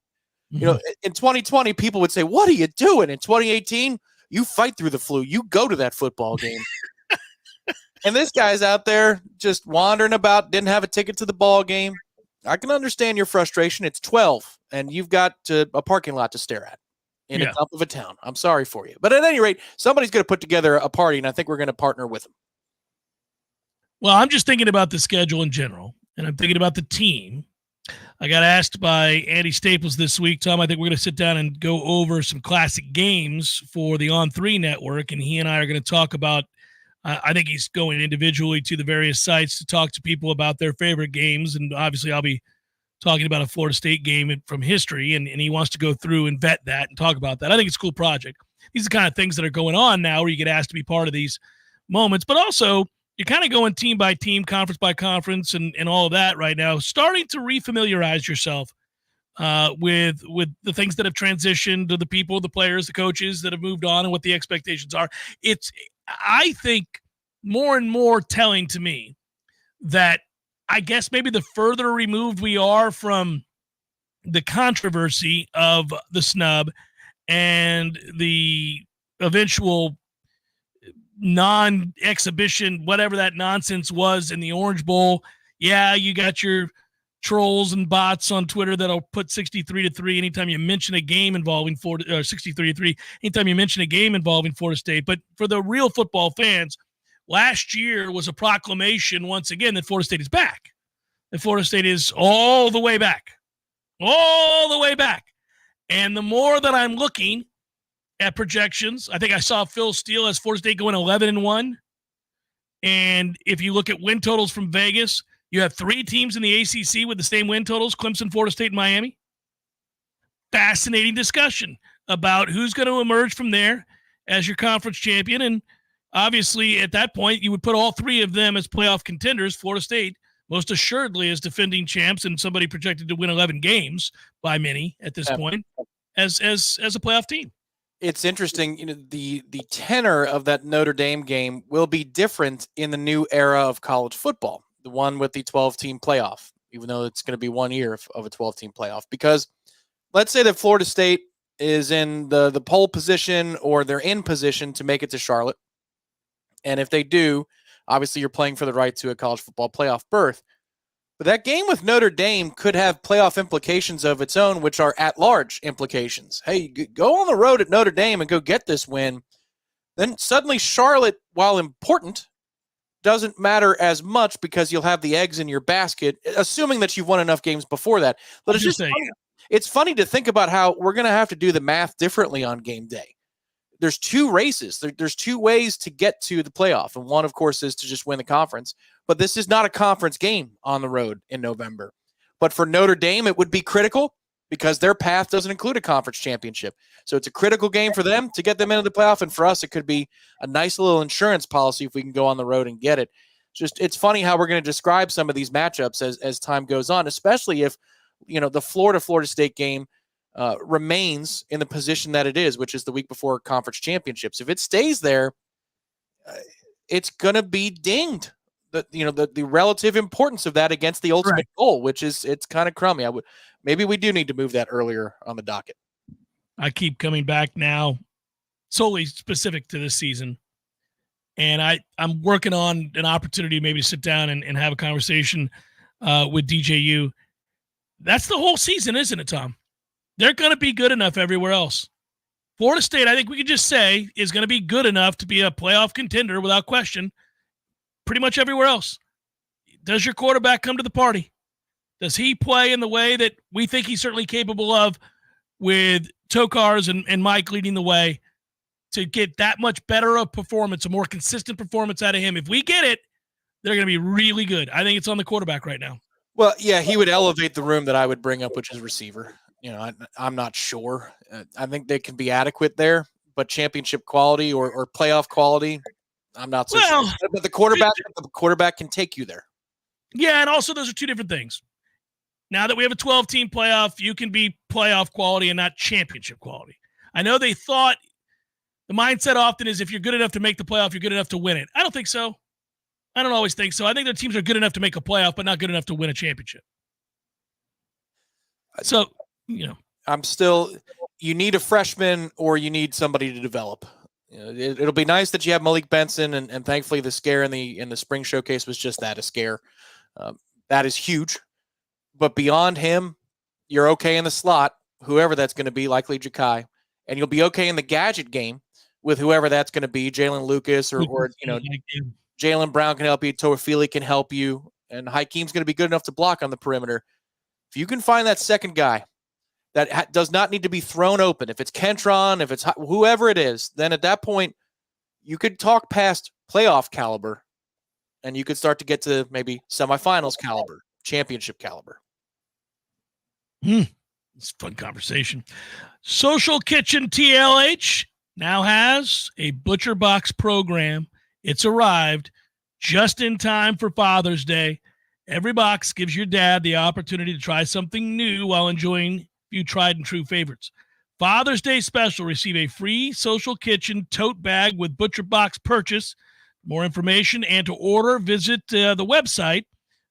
You know, in 2020, people would say, "What are you doing?" In 2018, you fight through the flu. You go to that football game. And this guy's out there just wandering about, didn't have a ticket to the ball game. I can understand your frustration. It's 12, and you've got a parking lot to stare at in a dump of a town. I'm sorry for you. But at any rate, somebody's going to put together a party, and I think we're going to partner with them. Well, I'm just thinking about the schedule in general, and I'm thinking about the team. I got asked by Andy Staples this week, Tom, I think we're going to sit down and go over some classic games for the On3 network, and he and I are going to talk about, I think he's going individually to the various sites to talk to people about their favorite games, and obviously I'll be talking about a Florida State game from history, and he wants to go through and vet that and talk about that. I think it's a cool project. These are the kind of things that are going on now where you get asked to be part of these moments, but also you're kind of going team by team, conference by conference, and all of that right now, starting to refamiliarize yourself with the things that have transitioned, to the people, the players, the coaches that have moved on, and what the expectations are. It's, I think, more and more telling to me that I guess maybe the further removed we are from the controversy of the snub and the eventual non-exhibition, whatever that nonsense was in the Orange Bowl. Yeah, you got your trolls and bots on Twitter that'll put 63-3 anytime you mention a game involving Florida, or 63-3 anytime you mention a game involving Florida State. But for the real football fans, last year was a proclamation once again that Florida State is back. That Florida State is all the way back. All the way back. And the more that I'm looking at projections, I think I saw Phil Steele as Florida State going 11-1. And if you look at win totals from Vegas, you have 3 teams in the ACC with the same win totals: Clemson, Florida State, and Miami. Fascinating discussion about who's going to emerge from there as your conference champion. And obviously, at that point, you would put all 3 of them as playoff contenders. Florida State, most assuredly, as defending champs and somebody projected to win 11 games by many at this point as a playoff team. It's interesting, you know, the tenor of that Notre Dame game will be different in the new era of college football, the one with the 12-team playoff, even though it's going to be 1 year of a 12-team playoff. Because let's say that Florida State is in the pole position, or they're in position to make it to Charlotte. And if they do, obviously you're playing for the right to a college football playoff berth. But that game with Notre Dame could have playoff implications of its own, which are at-large implications. Hey, go on the road at Notre Dame and go get this win. Then suddenly Charlotte, while important, doesn't matter as much because you'll have the eggs in your basket, assuming that you've won enough games before that. But it's just funny. It's funny to think about how we're going to have to do the math differently on game day. There's 2 races. There's 2 ways to get to the playoff. And one, of course, is to just win the conference. But this is not a conference game on the road in November. But for Notre Dame, it would be critical because their path doesn't include a conference championship. So it's a critical game for them to get them into the playoff. And for us, it could be a nice little insurance policy if we can go on the road and get it. Just it's funny how we're going to describe some of these matchups as time goes on, especially if the Florida State game remains in the position that it is, which is the week before conference championships. If it stays there, it's going to be dinged. The relative importance of that against the ultimate goal, which is it's kind of crummy. Maybe we do need to move that earlier on the docket. I keep coming back now, solely specific to this season. And I'm working on an opportunity maybe to sit down and have a conversation with DJU. That's the whole season, isn't it, Tom? They're going to be good enough everywhere else. Florida State, I think we could just say, is going to be good enough to be a playoff contender without question. Pretty much everywhere else. Does your quarterback come to the party? Does he play in the way that we think he's certainly capable of, with Tokars and Mike leading the way, to get that much better of performance, a more consistent performance out of him? If we get it, they're going to be really good. I think it's on the quarterback right now. Well, yeah, he would elevate the room that I would bring up, which is receiver. I'm not sure. I think they can be adequate there, but championship quality or playoff quality, I'm not so sure. But the quarterback can take you there. Yeah, and also those are two different things. Now that we have a 12-team playoff, you can be playoff quality and not championship quality. I know they thought the mindset often is if you're good enough to make the playoff, you're good enough to win it. I don't think so. I don't always think so. I think their teams are good enough to make a playoff, but not good enough to win a championship. So, you need a freshman or you need somebody to develop. It'll be nice that you have Malik Benson, and thankfully the scare in the spring showcase was just that, a scare. That is huge. But beyond him, you're okay in the slot, whoever that's going to be, likely Ja'Kai, and you'll be okay in the gadget game with whoever that's going to be, Jalen Lucas or Jalen Brown can help you, Toafili can help you, and Hakeem's going to be good enough to block on the perimeter. If you can find that second guy that does not need to be thrown open, if it's Kentron, if it's whoever it is, then at that point you could talk past playoff caliber, and you could start to get to maybe semifinals caliber, championship caliber. It's a fun conversation. Social Kitchen TLH now has a Butcher Box program. It's arrived just in time for Father's Day. Every box gives your dad the opportunity to try something new while enjoying a few tried and true favorites. Father's Day special, receive a free Social Kitchen tote bag with Butcher Box purchase. More information and to order, visit the website.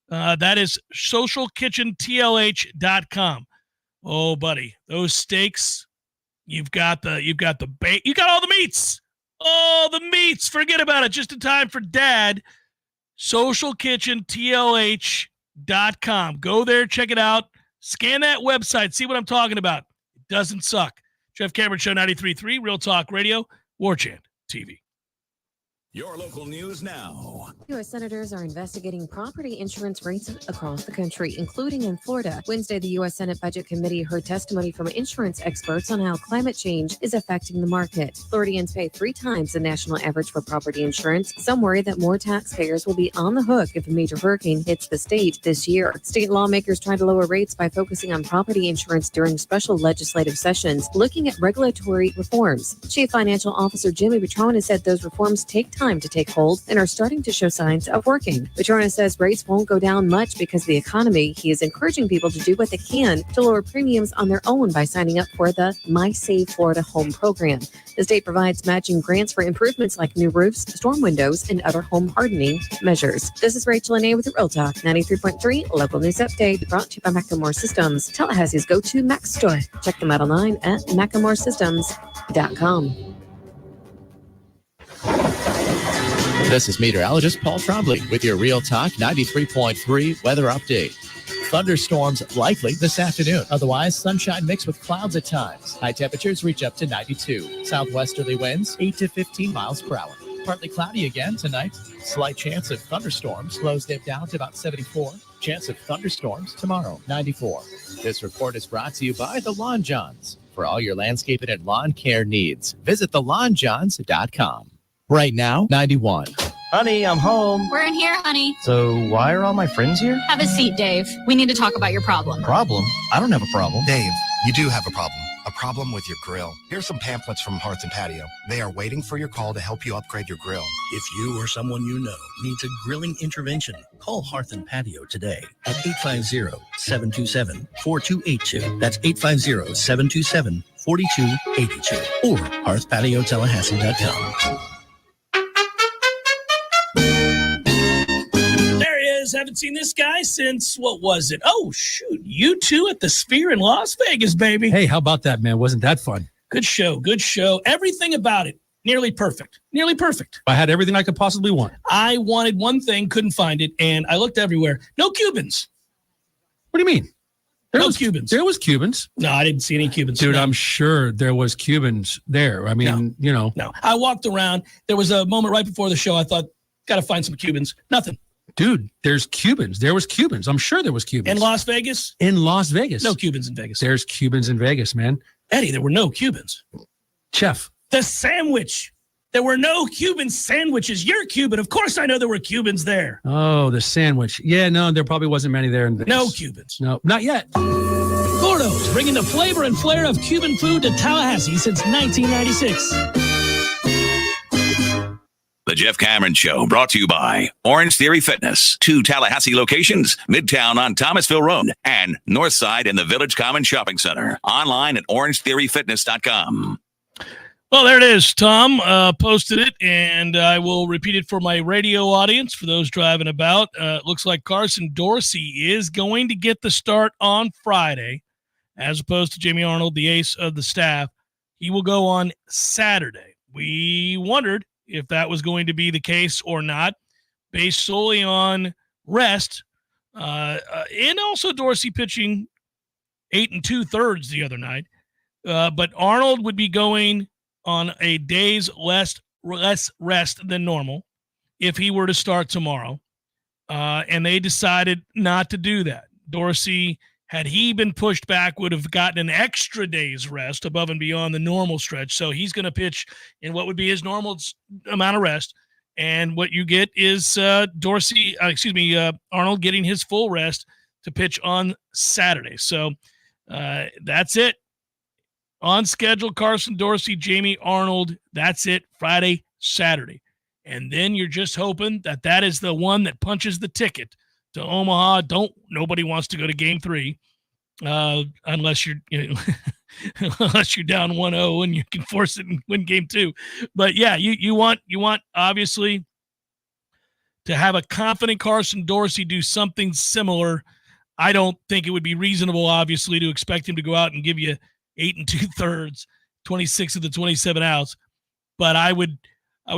That is socialkitchentlh.com. Oh, buddy, those steaks, you've got all the meats. All the meats. Forget about it. Just in time for Dad. socialkitchentlh.com. Go there, check it out. Scan that website. See what I'm talking about. It doesn't suck. Jeff Cameron Show 93.3, Real Talk Radio, Warchant TV. Your local news now. U.S. senators are investigating property insurance rates across the country, including in Florida. Wednesday, the U.S. Senate Budget Committee heard testimony from insurance experts on how climate change is affecting the market. Floridians pay 3 times the national average for property insurance. Some worry that more taxpayers will be on the hook if a major hurricane hits the state this year. State lawmakers try to lower rates by focusing on property insurance during special legislative sessions, looking at regulatory reforms. Chief Financial Officer Jimmy Petrona said those reforms take time to take hold and are starting to show signs of working. Petrona says rates won't go down much because of the economy. He is encouraging people to do what they can to lower premiums on their own by signing up for the My Save Florida Home program. The state provides matching grants for improvements like new roofs, storm windows, and other home hardening measures. This is Rachel Anay with Real Talk 93.3 Local News Update, brought to you by Macklemore Systems, Tallahassee's go-to Mac store. Check them out online at MacklemoreSystems.com. This is meteorologist Paul Trombley with your Real Talk 93.3 weather update. Thunderstorms likely this afternoon. Otherwise, sunshine mixed with clouds at times. High temperatures reach up to 92. Southwesterly winds 8 to 15 miles per hour. Partly cloudy again tonight. Slight chance of thunderstorms. Lows dip down to about 74. Chance of thunderstorms tomorrow, 94. This report is brought to you by the Lawn Johns. For all your landscaping and lawn care needs, visit thelawnjohns.com. Right now, 91. Honey, I'm home. We're in here, honey. So why are all my friends here? Have a seat, Dave. We need to talk about your problem. Problem? I don't have a problem. Dave, you do have a problem. A A problem with your grill? Here's some pamphlets from Hearth and Patio. They are waiting for your call to help you upgrade your grill. If you or someone you know needs a grilling intervention, call Hearth and Patio today at 850-727-4282. That's 850-727-4282 or hearthpatiotallahassee.com. There he is. Haven't seen this guy since, what was it? Oh, shoot. U2 at the Sphere in Las Vegas, baby. Hey, how about that, man? Wasn't that fun? Good show. Good show. Everything about it. Nearly perfect. Nearly perfect. I had everything I could possibly want. I wanted one thing, couldn't find it, and I looked everywhere. No Cubans. What do you mean? No Cubans. There was Cubans. No, I didn't see any Cubans. Dude, No. I'm sure there was Cubans there. I mean, you know. No. I walked around. There was a moment right before the show. I thought, got to find some Cubans. Nothing. Dude, there's Cubans. There was Cubans. I'm sure there was Cubans. In Las Vegas? In Las Vegas. No Cubans in Vegas. There's Cubans in Vegas, man. Eddie, there were no Cubans. Chef. The sandwich. There were no Cuban sandwiches. You're Cuban. Of course I know there were Cubans there. Oh, the sandwich. Yeah, no, there probably wasn't many there in Vegas. No Cubans. No, not yet. Gordo's, bringing the flavor and flair of Cuban food to Tallahassee since 1996. The Jeff Cameron Show, brought to you by Orange Theory Fitness. 2 Tallahassee locations, Midtown on Thomasville Road and Northside in the Village Common Shopping Center. Online at orangetheoryfitness.com. Well, there it is. Tom posted it, and I will repeat it for my radio audience, for those driving about. Looks like Carson Dorsey is going to get the start on Friday, as opposed to Jamie Arnold, the ace of the staff. He will go on Saturday. We wondered if that was going to be the case or not, based solely on rest, and also Dorsey pitching 8 2/3 the other night. But Arnold would be going on a day's less rest than normal if he were to start tomorrow. And they decided not to do that. Dorsey, had he been pushed back, would have gotten an extra day's rest above and beyond the normal stretch. So he's going to pitch in what would be his normal amount of rest. And what you get is Arnold getting his full rest to pitch on Saturday. So that's it. On schedule, Carson Dorsey, Jamie Arnold. That's it, Friday, Saturday. And then you're just hoping that that is the one that punches the ticket to Omaha. Nobody wants to go to Game 3 unless you're unless you're down 1-0 and you can force it and win Game 2. But yeah, you want obviously to have a confident Carson Dorsey do something similar. I don't think it would be reasonable, obviously, to expect him to go out and give you 8 2/3, 26 of the 27 outs. But I would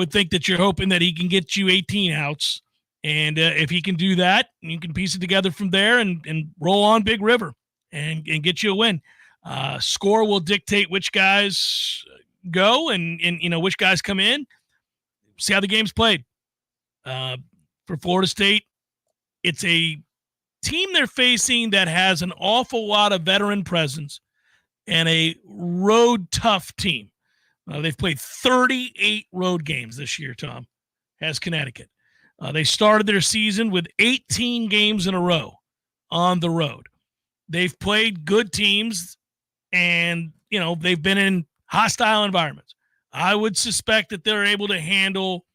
think that you're hoping that he can get you 18 outs. And if he can do that, you can piece it together from there and roll on Big River and get you a win. Score will dictate which guys go and which guys come in. See how the game's played. For Florida State, it's a team they're facing that has an awful lot of veteran presence and a road tough team. They've played 38 road games this year, Tom, has Connecticut. They started their season with 18 games in a row on the road. They've played good teams, and, they've been in hostile environments. I would suspect that they're able to handle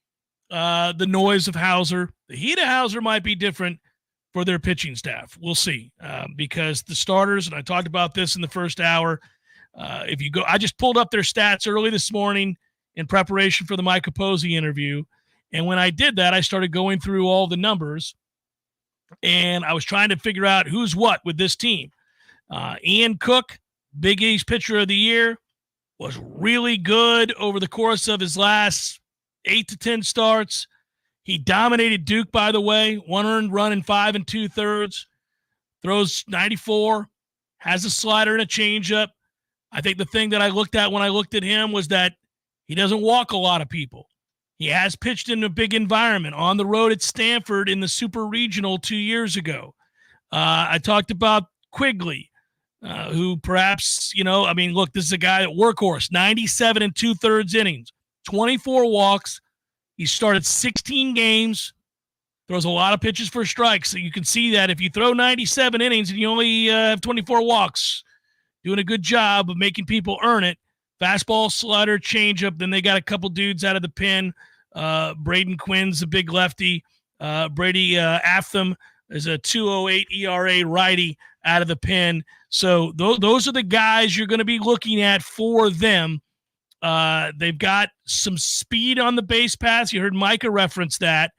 the noise of Hauser. The heat of Hauser might be different for their pitching staff. We'll see, because the starters, and I talked about this in the first hour, if you go, I just pulled up their stats early this morning in preparation for the Mike Capozzi interview. And when I did that, I started going through all the numbers, and I was trying to figure out who's what with this team. Ian Cook, Big East Pitcher of the Year, was really good over the course of his last 8 to 10 starts. He dominated Duke, by the way, 1 earned run in 5 2/3, throws 94, has a slider and a changeup. I think the thing that I looked at when I looked at him was that he doesn't walk a lot of people. He has pitched in a big environment on the road at Stanford in the Super Regional 2 years ago. I talked about Quigley, who perhaps, look, this is a guy at workhorse, 97 2/3 innings, 24 walks. He started 16 games, throws a lot of pitches for strikes. So you can see that if you throw 97 innings and you only have 24 walks, doing a good job of making people earn it. Fastball, slider, changeup. Then they got a couple dudes out of the pen. Braden Quinn's a big lefty. Brady Aftham is a 2.08 ERA righty out of the pen. So those are the guys you're going to be looking at for them. They've got some speed on the base paths. You heard Micah reference that.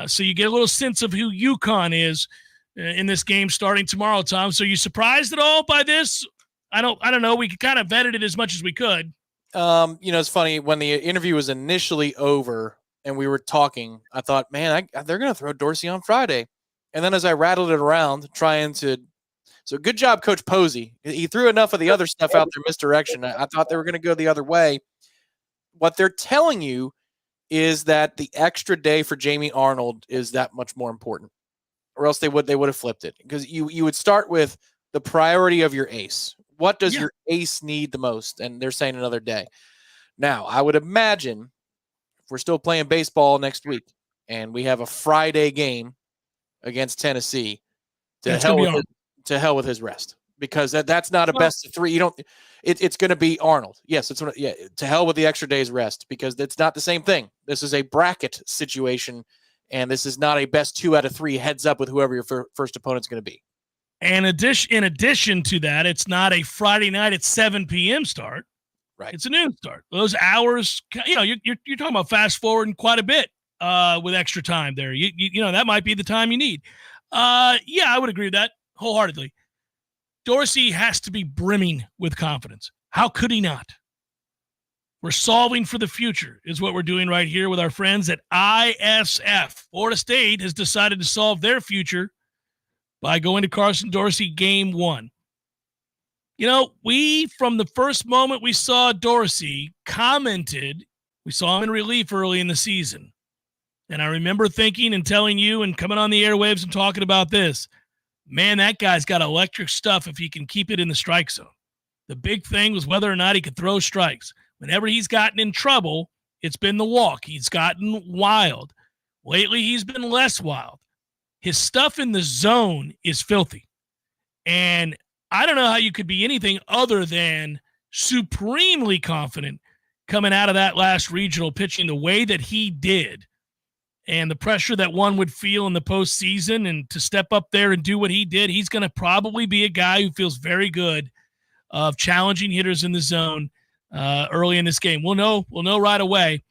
So you get a little sense of who UConn is in this game starting tomorrow, Tom. So you surprised at all by this? I don't know. We kind of vetted it as much as we could. It's funny when the interview was initially over and we were talking, I thought, man, they're going to throw Dorsey on Friday. And then as I rattled it around so good job, Coach Posey. He threw enough of the other stuff out there, misdirection. I thought they were going to go the other way. What they're telling you is that the extra day for Jamie Arnold is that much more important, or else they would have flipped it, because you would start with the priority of your ace. What does your ace need the most? And they're saying another day. Now, I would imagine if we're still playing baseball next week and we have a Friday game against Tennessee, to hell with his rest, because that's not a best of three. It's going to be Arnold. Yes, to hell with the extra day's rest, because it's not the same thing. This is a bracket situation, and this is not a best 2 out of 3 heads up with whoever your first opponent's going to be. And in addition to that, it's not a Friday night at 7 p.m. start. Right. It's a noon start. Those hours, you're talking about fast forwarding quite a bit with extra time there. That might be the time you need. I would agree with that wholeheartedly. Dorsey has to be brimming with confidence. How could he not? We're solving for the future is what we're doing right here with our friends at ISF. Florida State has decided to solve their future by going to Carson Dorsey game 1. We, from the first moment we saw Dorsey, commented, we saw him in relief early in the season. And I remember thinking and telling you and coming on the airwaves and talking about this, man, that guy's got electric stuff if he can keep it in the strike zone. The big thing was whether or not he could throw strikes. Whenever he's gotten in trouble, it's been the walk. He's gotten wild. Lately, he's been less wild. His stuff in the zone is filthy. And I don't know how you could be anything other than supremely confident coming out of that last regional pitching the way that he did, and the pressure that one would feel in the postseason, and to step up there and do what he did. He's going to probably be a guy who feels very good of challenging hitters in the zone early in this game. We'll know right away.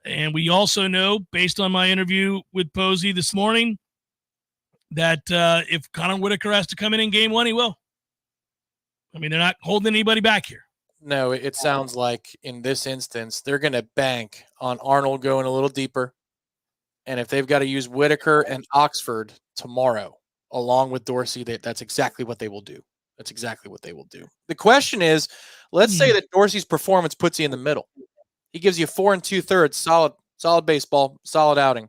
And we also know, based on my interview with Posey this morning, that if Connor Whitaker has to come in game 1, he will. I mean, they're not holding anybody back here. No, it sounds like in this instance, they're going to bank on Arnold going a little deeper. And if they've got to use Whitaker and Oxford tomorrow, along with Dorsey, that's exactly what they will do. That's exactly what they will do. The question is, let's say that Dorsey's performance puts you in the middle. He gives you 4 2/3, solid baseball, solid outing.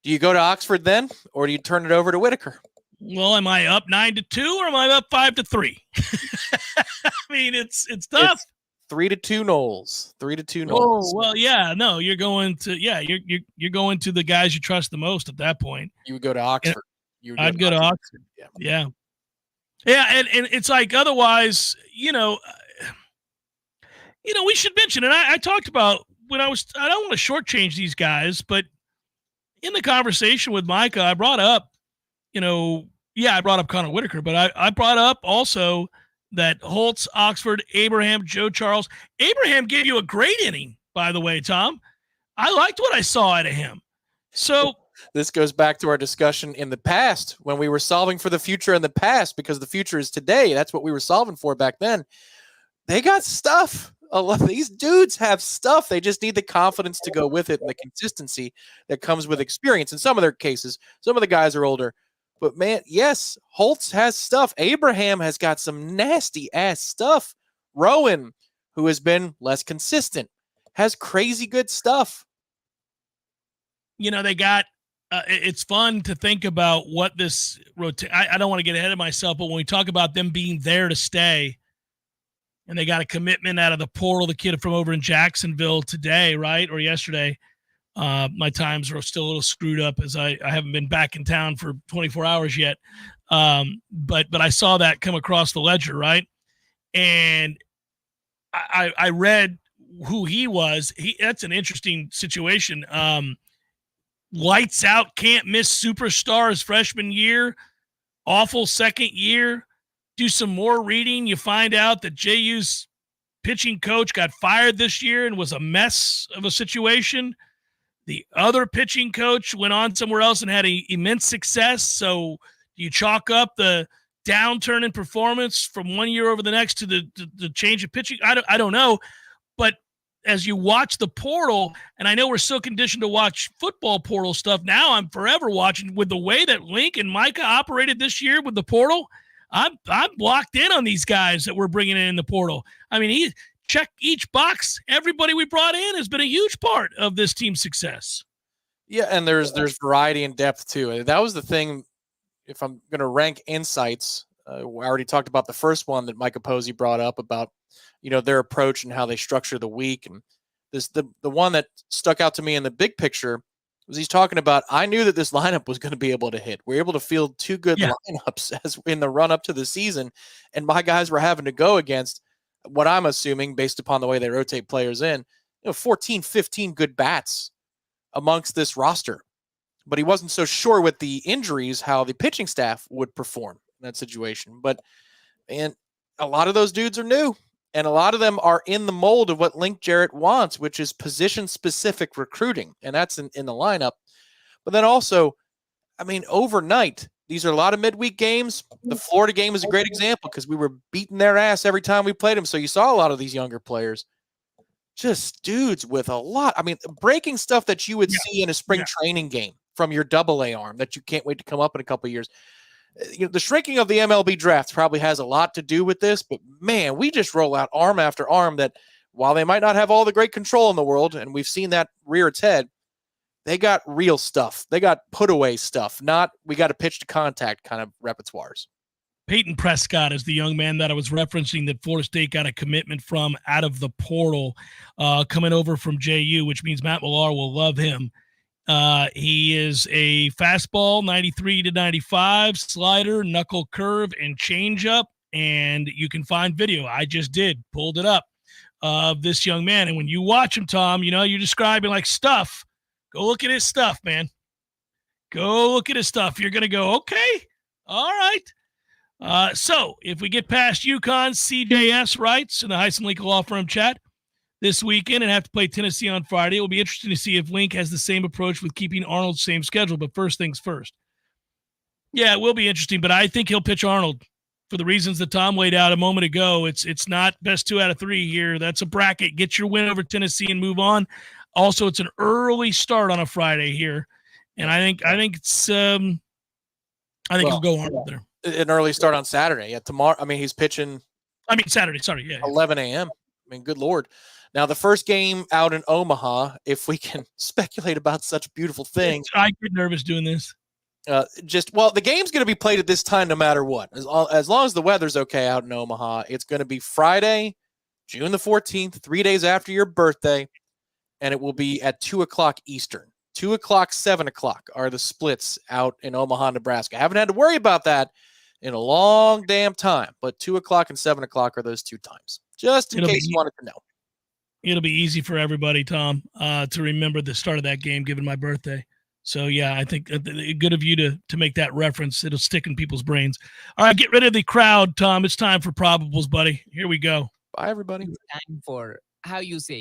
Do you go to Oxford then, or do you turn it over to Whitaker? Well, am I up 9-2 or am I up 5-3? I mean, it's tough. It's 3-2 Noles. 3-2 Noles. Oh, well, yeah, no, you're going to you're going to the guys you trust the most at that point. You would go to Oxford. I'd go to Oxford. Yeah. And it's like, otherwise, we should mention, and I talked about I don't want to shortchange these guys, but in the conversation with Micah, I brought up, I brought up Connor Whitaker, but I brought up also that Holtz, Oxford, Abraham, Joe Charles. Abraham gave you a great inning, by the way, Tom. I liked what I saw out of him. So this goes back to our discussion in the past when we were solving for the future in the past, because the future is today. That's what we were solving for back then. They got stuff. A lot of these dudes have stuff. They just need the confidence to go with it and the consistency that comes with experience. In some of their cases, some of the guys are older. But, man, yes, Holtz has stuff. Abraham has got some nasty-ass stuff. Rowan, who has been less consistent, has crazy good stuff. They got it's fun to think about what this I don't want to get ahead of myself, but when we talk about them being there to stay, and they got a commitment out of the portal, the kid from over in Jacksonville today, right, or yesterday. My times are still a little screwed up as I haven't been back in town for 24 hours yet. But I saw that come across the ledger, right? And I read who he was. That's an interesting situation. Lights out, can't miss superstar his freshman year, awful second year. Do some more reading. You find out that JU's pitching coach got fired this year and was a mess of a situation. The other pitching coach went on somewhere else and had immense success. So you chalk up the downturn in performance from one year over the next to the change of pitching? I don't know. But as you watch the portal, and I know we're so conditioned to watch football portal stuff, now I'm forever watching with the way that Link and Micah operated this year with the portal. I'm locked in on these guys that we're bringing in the portal. I mean, he check each box. Everybody we brought in has been a huge part of this team's success. Yeah, and there's variety and depth too. That was the thing. If I'm going to rank insights, we already talked about the first one that Micah Posey brought up about, their approach and how they structure the week. And the one that stuck out to me in the big picture was he's talking about, I knew that this lineup was going to be able to hit. We're able to field two good lineups as in the run up to the season. And my guys were having to go against what I'm assuming based upon the way they rotate players in, 14, 15 good bats amongst this roster. But he wasn't so sure with the injuries how the pitching staff would perform in that situation. But, and a lot of those dudes are new, and a lot of them are in the mold of what Link Jarrett wants, which is position-specific recruiting, and that's in the lineup. But then also, overnight, these are a lot of midweek games. The Florida game is a great example because we were beating their ass every time we played them. So you saw a lot of these younger players. Just dudes with a lot. Breaking stuff that you would see in a spring training game from your AA arm that you can't wait to come up in a couple of years. The shrinking of the MLB draft probably has a lot to do with this, but man, we just roll out arm after arm that while they might not have all the great control in the world, and we've seen that rear its head, they got real stuff. They got put away stuff, not we got to pitch to contact kind of repertoires. Peyton Prescott is the young man that I was referencing that Florida State got a commitment from out of the portal coming over from JU, which means Matt Millar will love him. He is a fastball, 93 to 95, slider, knuckle curve, and changeup. And you can find video. I just pulled it up, of this young man. And when you watch him, Tom, you're describing like stuff. Go look at his stuff, man. Go look at his stuff. You're going to go, okay, all right. So if we get past UConn, CJS writes in the Heisen Link Law Firm chat this weekend and have to play Tennessee on Friday, it will be interesting to see if Link has the same approach with keeping Arnold's same schedule. But first things first. Yeah, it will be interesting, but I think he'll pitch Arnold for the reasons that Tom laid out a moment ago. It's not best 2 out of 3 here. That's a bracket. Get your win over Tennessee and move on. Also, it's an early start on a Friday here, and I think he'll go Arnold there. An early start on Saturday. Yeah, tomorrow. He's pitching. Saturday. Sorry. Yeah. 11 a.m. Good Lord. Now, the first game out in Omaha, if we can speculate about such beautiful things. I get nervous doing this. The game's going to be played at this time no matter what. As long as the weather's okay out in Omaha, it's going to be Friday, June the 14th, 3 days after your birthday, and it will be at 2 o'clock Eastern. 2 o'clock, 7 o'clock are the splits out in Omaha, Nebraska. I haven't had to worry about that in a long damn time, but 2 o'clock and 7 o'clock are those two times, just in case you wanted to know. It'll be easy for everybody, Tom, to remember the start of that game given my birthday. So, yeah, I think good of you to make that reference. It'll stick in people's brains. All right, get rid of the crowd, Tom. It's time for probables, buddy. Here we go. Bye, everybody. It's time for how you say